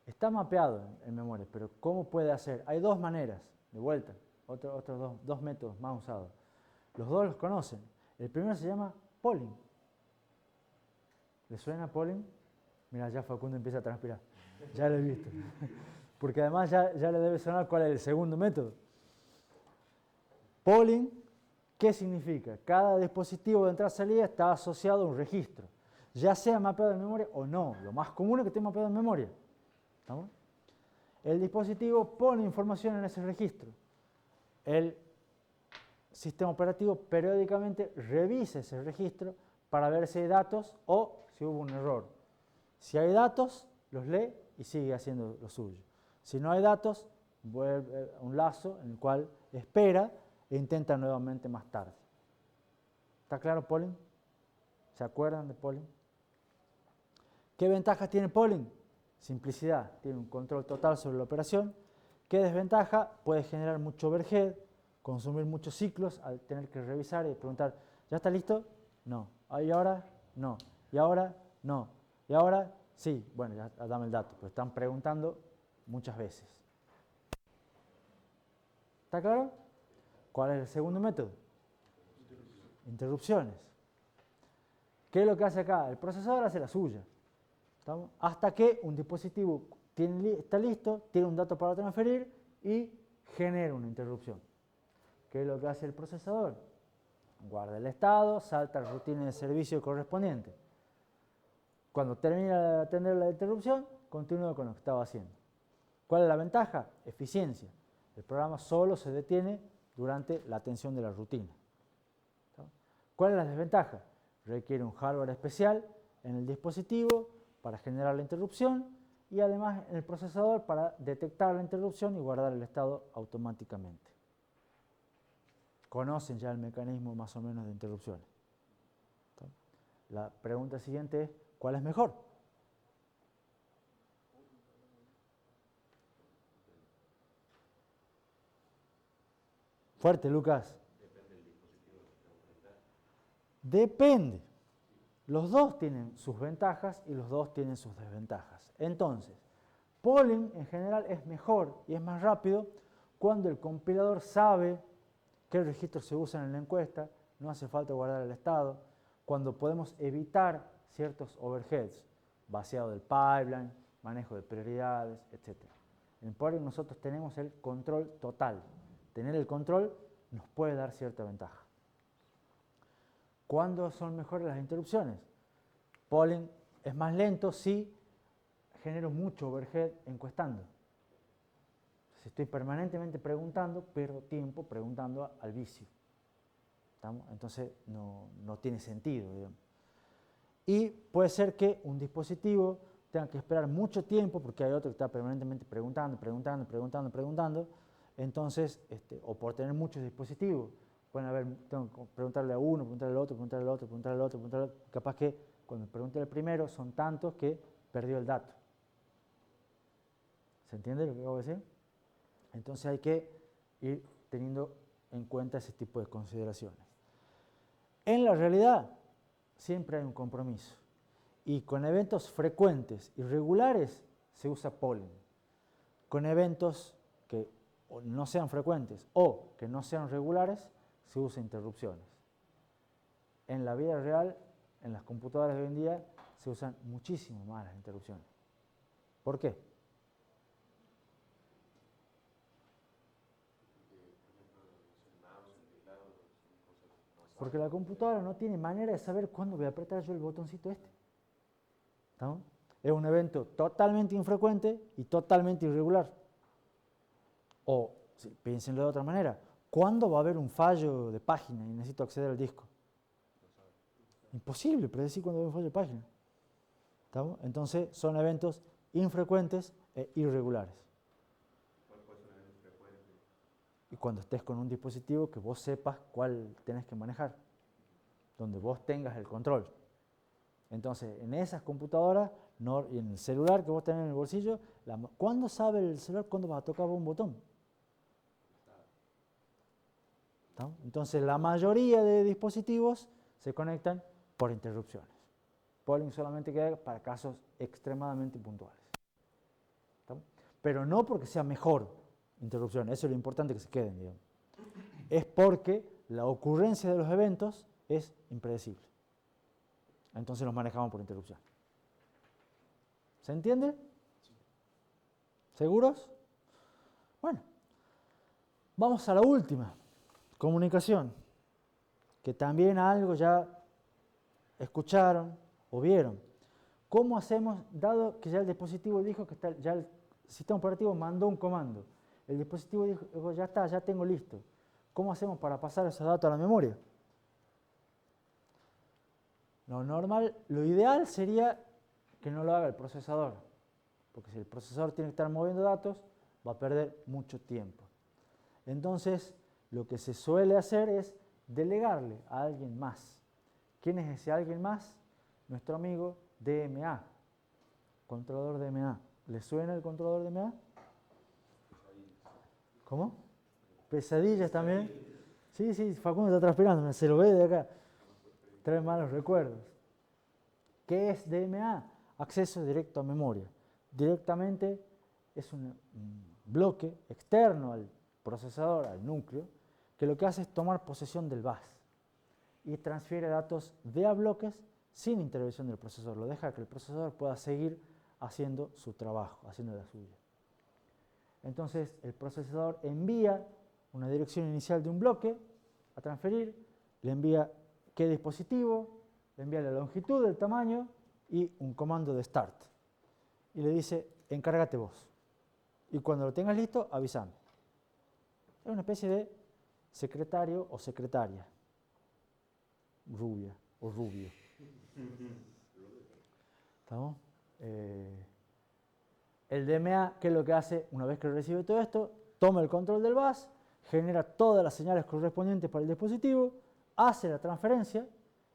Está mapeado en memoria, pero ¿cómo puede hacer? Hay dos maneras, de vuelta, otros dos métodos más usados. Los dos los conocen. El primero se llama polling. ¿Le suena polling? Mira, ya Facundo empieza a transpirar. Ya lo he visto. Porque además ya le debe sonar cuál es el segundo método. Polling, ¿qué significa? Cada dispositivo de entrada-salida está asociado a un registro, ya sea mapeado en memoria o no. Lo más común es que esté mapeado en memoria. ¿Estamos? El dispositivo pone información en ese registro. El sistema operativo periódicamente revisa ese registro para ver si hay datos o si hubo un error. Si hay datos, los lee y sigue haciendo lo suyo. Si no hay datos, vuelve a un lazo en el cual espera e intenta nuevamente más tarde. ¿Está claro polling? ¿Se acuerdan de polling? ¿Qué ventajas tiene polling? Simplicidad, tiene un control total sobre la operación. ¿Qué desventaja? Puede generar mucho overhead, consumir muchos ciclos al tener que revisar y preguntar, ¿ya está listo? No. ¿Y ahora? No. ¿Y ahora? No. ¿Y ahora? Sí. Bueno, ya dame el dato, pero están preguntando muchas veces. ¿Está claro? ¿Cuál es el segundo método? Interrupciones. ¿Qué es lo que hace acá? El procesador hace la suya. ¿Estamos? Hasta que un dispositivo está listo, tiene un dato para transferir y genera una interrupción. ¿Qué es lo que hace el procesador? Guarda el estado, salta la rutina de servicio correspondiente. Cuando termina de atender la interrupción, continúa con lo que estaba haciendo. ¿Cuál es la ventaja? Eficiencia. El programa solo se detiene durante la atención de la rutina. ¿Cuál es la desventaja? Requiere un hardware especial en el dispositivo para generar la interrupción y además en el procesador para detectar la interrupción y guardar el estado automáticamente. Conocen ya el mecanismo más o menos de interrupciones. La pregunta siguiente es, ¿cuál es mejor? Fuerte, Lucas. Depende. Los dos tienen sus ventajas y los dos tienen sus desventajas. Entonces, polling en general es mejor y es más rápido cuando el compilador sabe qué registros se usan en la encuesta, no hace falta guardar el estado, cuando podemos evitar ciertos overheads, vaciado del pipeline, manejo de prioridades, etc. En polling nosotros tenemos el control total. Tener el control nos puede dar cierta ventaja. ¿Cuándo son mejores las interrupciones? Polling es más lento si genero mucho overhead encuestando. Si estoy permanentemente preguntando, pierdo tiempo preguntando al vicio. ¿Estamos? Entonces no tiene sentido, digamos. Y puede ser que un dispositivo tenga que esperar mucho tiempo porque hay otro que está permanentemente preguntando. Entonces, o por tener muchos dispositivos, pueden haber, tengo que preguntarle a uno, preguntarle al otro, preguntarle al otro, preguntarle al otro, preguntarle al otro. Capaz que cuando pregunte al primero son tantos que perdió el dato. ¿Se entiende lo que acabo de decir? Entonces hay que ir teniendo en cuenta ese tipo de consideraciones. En la realidad, siempre hay un compromiso. Y con eventos frecuentes y regulares se usa polling. Con eventos que no sean frecuentes o que no sean regulares, se usa interrupciones. En la vida real, en las computadoras de hoy en día, se usan muchísimo más las interrupciones. ¿Por qué? Porque la computadora no tiene manera de saber cuándo voy a apretar yo el botoncito este. ¿Estamos? Es un evento totalmente infrecuente y totalmente irregular. O, piénsenlo de otra manera, ¿cuándo va a haber un fallo de página y necesito acceder al disco? Imposible predecir cuándo va a fallar la página. ¿Estamos? Entonces son eventos infrecuentes e irregulares. Y cuando estés con un dispositivo que vos sepas cuál tenés que manejar, donde vos tengas el control. Entonces, en esas computadoras y en el celular que vos tenés en el bolsillo, ¿cuándo sabe el celular cuándo vas a tocar un botón? ¿Estamos? Entonces, la mayoría de dispositivos se conectan por interrupciones. Polling solamente queda para casos extremadamente puntuales. ¿Estamos? Pero no porque sea mejor interrupción, eso es lo importante que se queden, digamos. Es porque la ocurrencia de los eventos es impredecible. Entonces los manejamos por interrupción. ¿Se entiende? ¿Seguros? Bueno, vamos a la última, comunicación, que también algo ya escucharon o vieron. ¿Cómo hacemos, dado que ya el dispositivo dijo que ya el sistema operativo mandó un comando? El dispositivo dijo, ya está, ya tengo listo. ¿Cómo hacemos para pasar esos datos a la memoria? Lo normal, lo ideal sería que no lo haga el procesador, porque si el procesador tiene que estar moviendo datos, va a perder mucho tiempo. Entonces, lo que se suele hacer es delegarle a alguien más. ¿Quién es ese alguien más? Nuestro amigo DMA, controlador DMA. ¿Le suena el controlador DMA? ¿Cómo? Pesadillas también. Sí, sí, Facundo está transpirando, se lo ve de acá. Trae malos recuerdos. ¿Qué es DMA? Acceso directo a memoria. Directamente es un bloque externo al procesador, al núcleo, que lo que hace es tomar posesión del bus y transfiere datos de a bloques sin intervención del procesador. Lo deja que el procesador pueda seguir haciendo su trabajo, haciendo la suya. Entonces el procesador envía una dirección inicial de un bloque a transferir, le envía qué dispositivo, le envía la longitud, el tamaño y un comando de start. Y le dice, encárgate vos. Y cuando lo tengas listo, avísame. Es una especie de secretario o secretaria. Rubia o rubio. ¿Estamos? El DMA, ¿qué es lo que hace? Una vez que recibe todo esto, toma el control del bus, genera todas las señales correspondientes para el dispositivo, hace la transferencia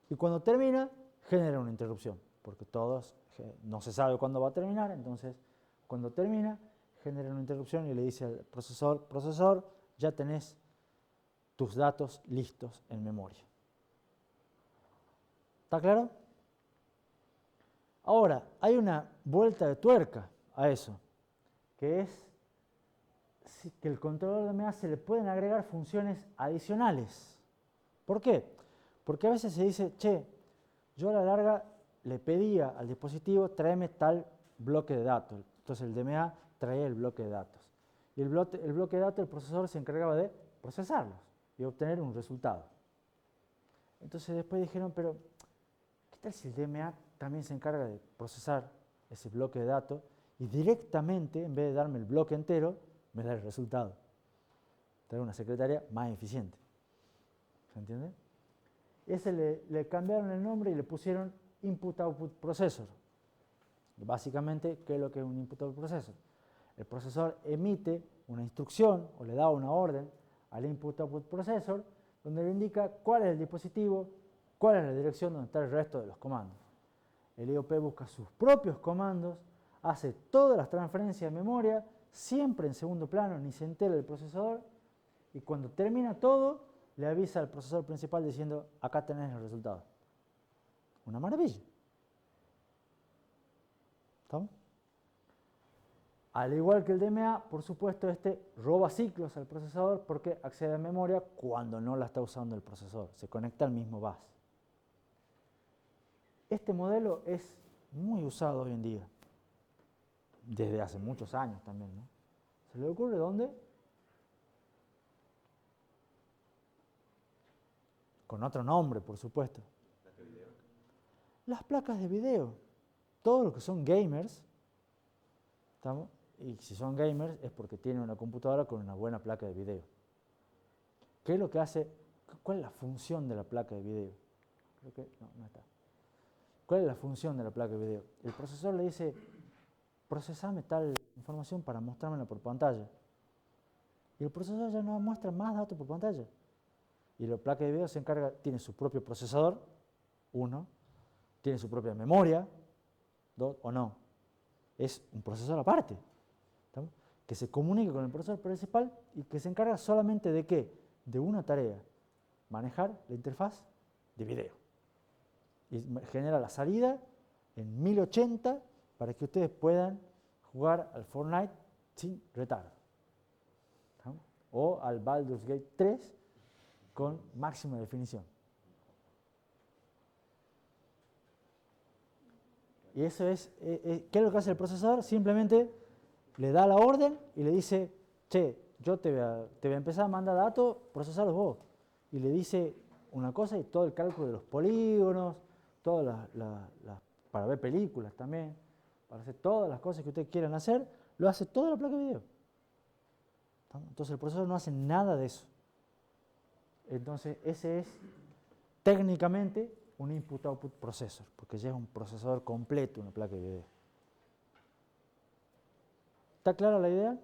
y cuando termina, genera una interrupción, porque no se sabe cuándo va a terminar, entonces cuando termina, genera una interrupción y le dice al procesador, ya tenés tus datos listos en memoria. ¿Está claro? Ahora, hay una vuelta de tuerca a eso, que es que el controlador de DMA se le pueden agregar funciones adicionales. ¿Por qué? Porque a veces se dice, che, yo a la larga le pedía al dispositivo, tráeme tal bloque de datos. Entonces el DMA traía el bloque de datos. Y el bloque de datos, el procesador se encargaba de procesarlos y obtener un resultado. Entonces después dijeron, pero ¿qué tal si el DMA también se encarga de procesar ese bloque de datos y directamente, en vez de darme el bloque entero, me da el resultado? Tener una secretaria más eficiente. ¿Se entiende? Ese le cambiaron el nombre y le pusieron Input-Output Processor. Básicamente, ¿qué es lo que es un Input-Output Processor? El procesador emite una instrucción o le da una orden al Input-Output Processor donde le indica cuál es el dispositivo, cuál es la dirección donde está el resto de los comandos. El IOP busca sus propios comandos, hace todas las transferencias de memoria, siempre en segundo plano, ni se entera el procesador, y cuando termina todo, le avisa al procesador principal diciendo, acá tenés el resultado. Una maravilla. ¿Estamos? Al igual que el DMA, por supuesto, este roba ciclos al procesador porque accede a memoria cuando no la está usando el procesador. Se conecta al mismo bus. Este modelo es muy usado hoy en día. Desde hace muchos años también, ¿no? ¿Se le ocurre dónde? Con otro nombre, por supuesto. Las placas de video. Todos los que son gamers, ¿estamos? Y si son gamers es porque tienen una computadora con una buena placa de video. ¿Qué es lo que hace? ¿Cuál es la función de la placa de video? Creo que no está. ¿Cuál es la función de la placa de video? El procesador le dice, procesame tal información para mostrármela por pantalla. Y el procesador ya no muestra más datos por pantalla. Y la placa de video se encarga, tiene su propio procesador, uno, tiene su propia memoria, dos, o no. Es un procesador aparte, ¿estamos? Que se comunica con el procesador principal y que se encarga solamente de ¿qué? De una tarea, manejar la interfaz de video. Y genera la salida en 1080 para que ustedes puedan jugar al Fortnite sin retardo. ¿Estamos? O al Baldur's Gate 3 con máxima definición. Y eso es, ¿qué es lo que hace el procesador? Simplemente le da la orden y le dice, che, yo te voy a empezar a mandar datos, procesarlos vos. Y le dice una cosa y todo el cálculo de los polígonos, todas para ver películas también, para hacer todas las cosas que ustedes quieran hacer, lo hace toda la placa de video. Entonces el procesador no hace nada de eso. Entonces ese es técnicamente un input-output processor, porque ya es un procesador completo, una placa de video. ¿Está clara la idea?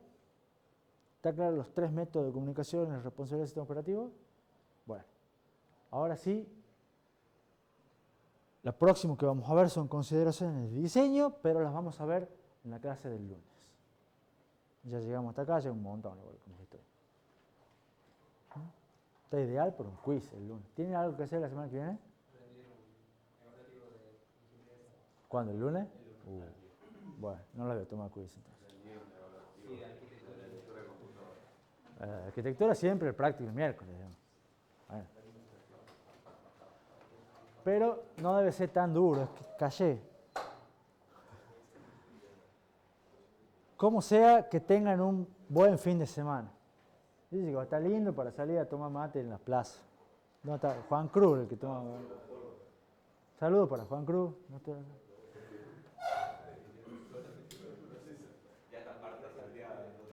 ¿Está claro los tres métodos de comunicación en la responsabilidad del sistema operativo? Bueno, ahora sí, lo próximo que vamos a ver son consideraciones de diseño, pero las vamos a ver en la clase del lunes. Ya llegamos hasta acá, ya un montón igual como historia. Está ideal por un quiz el lunes. ¿Tienen algo que hacer la semana que viene? ¿Cuándo? ¿El lunes? Bueno, no la voy a tomar quiz entonces. Arquitectura siempre, el práctico el miércoles. Bueno. Pero no debe ser tan duro, es que callé. Como sea, que tengan un buen fin de semana. Dice que va a estar lindo para salir a tomar mate en las plazas. ¿Dónde está? Juan Cruz, el que toma. Saludos para Juan Cruz.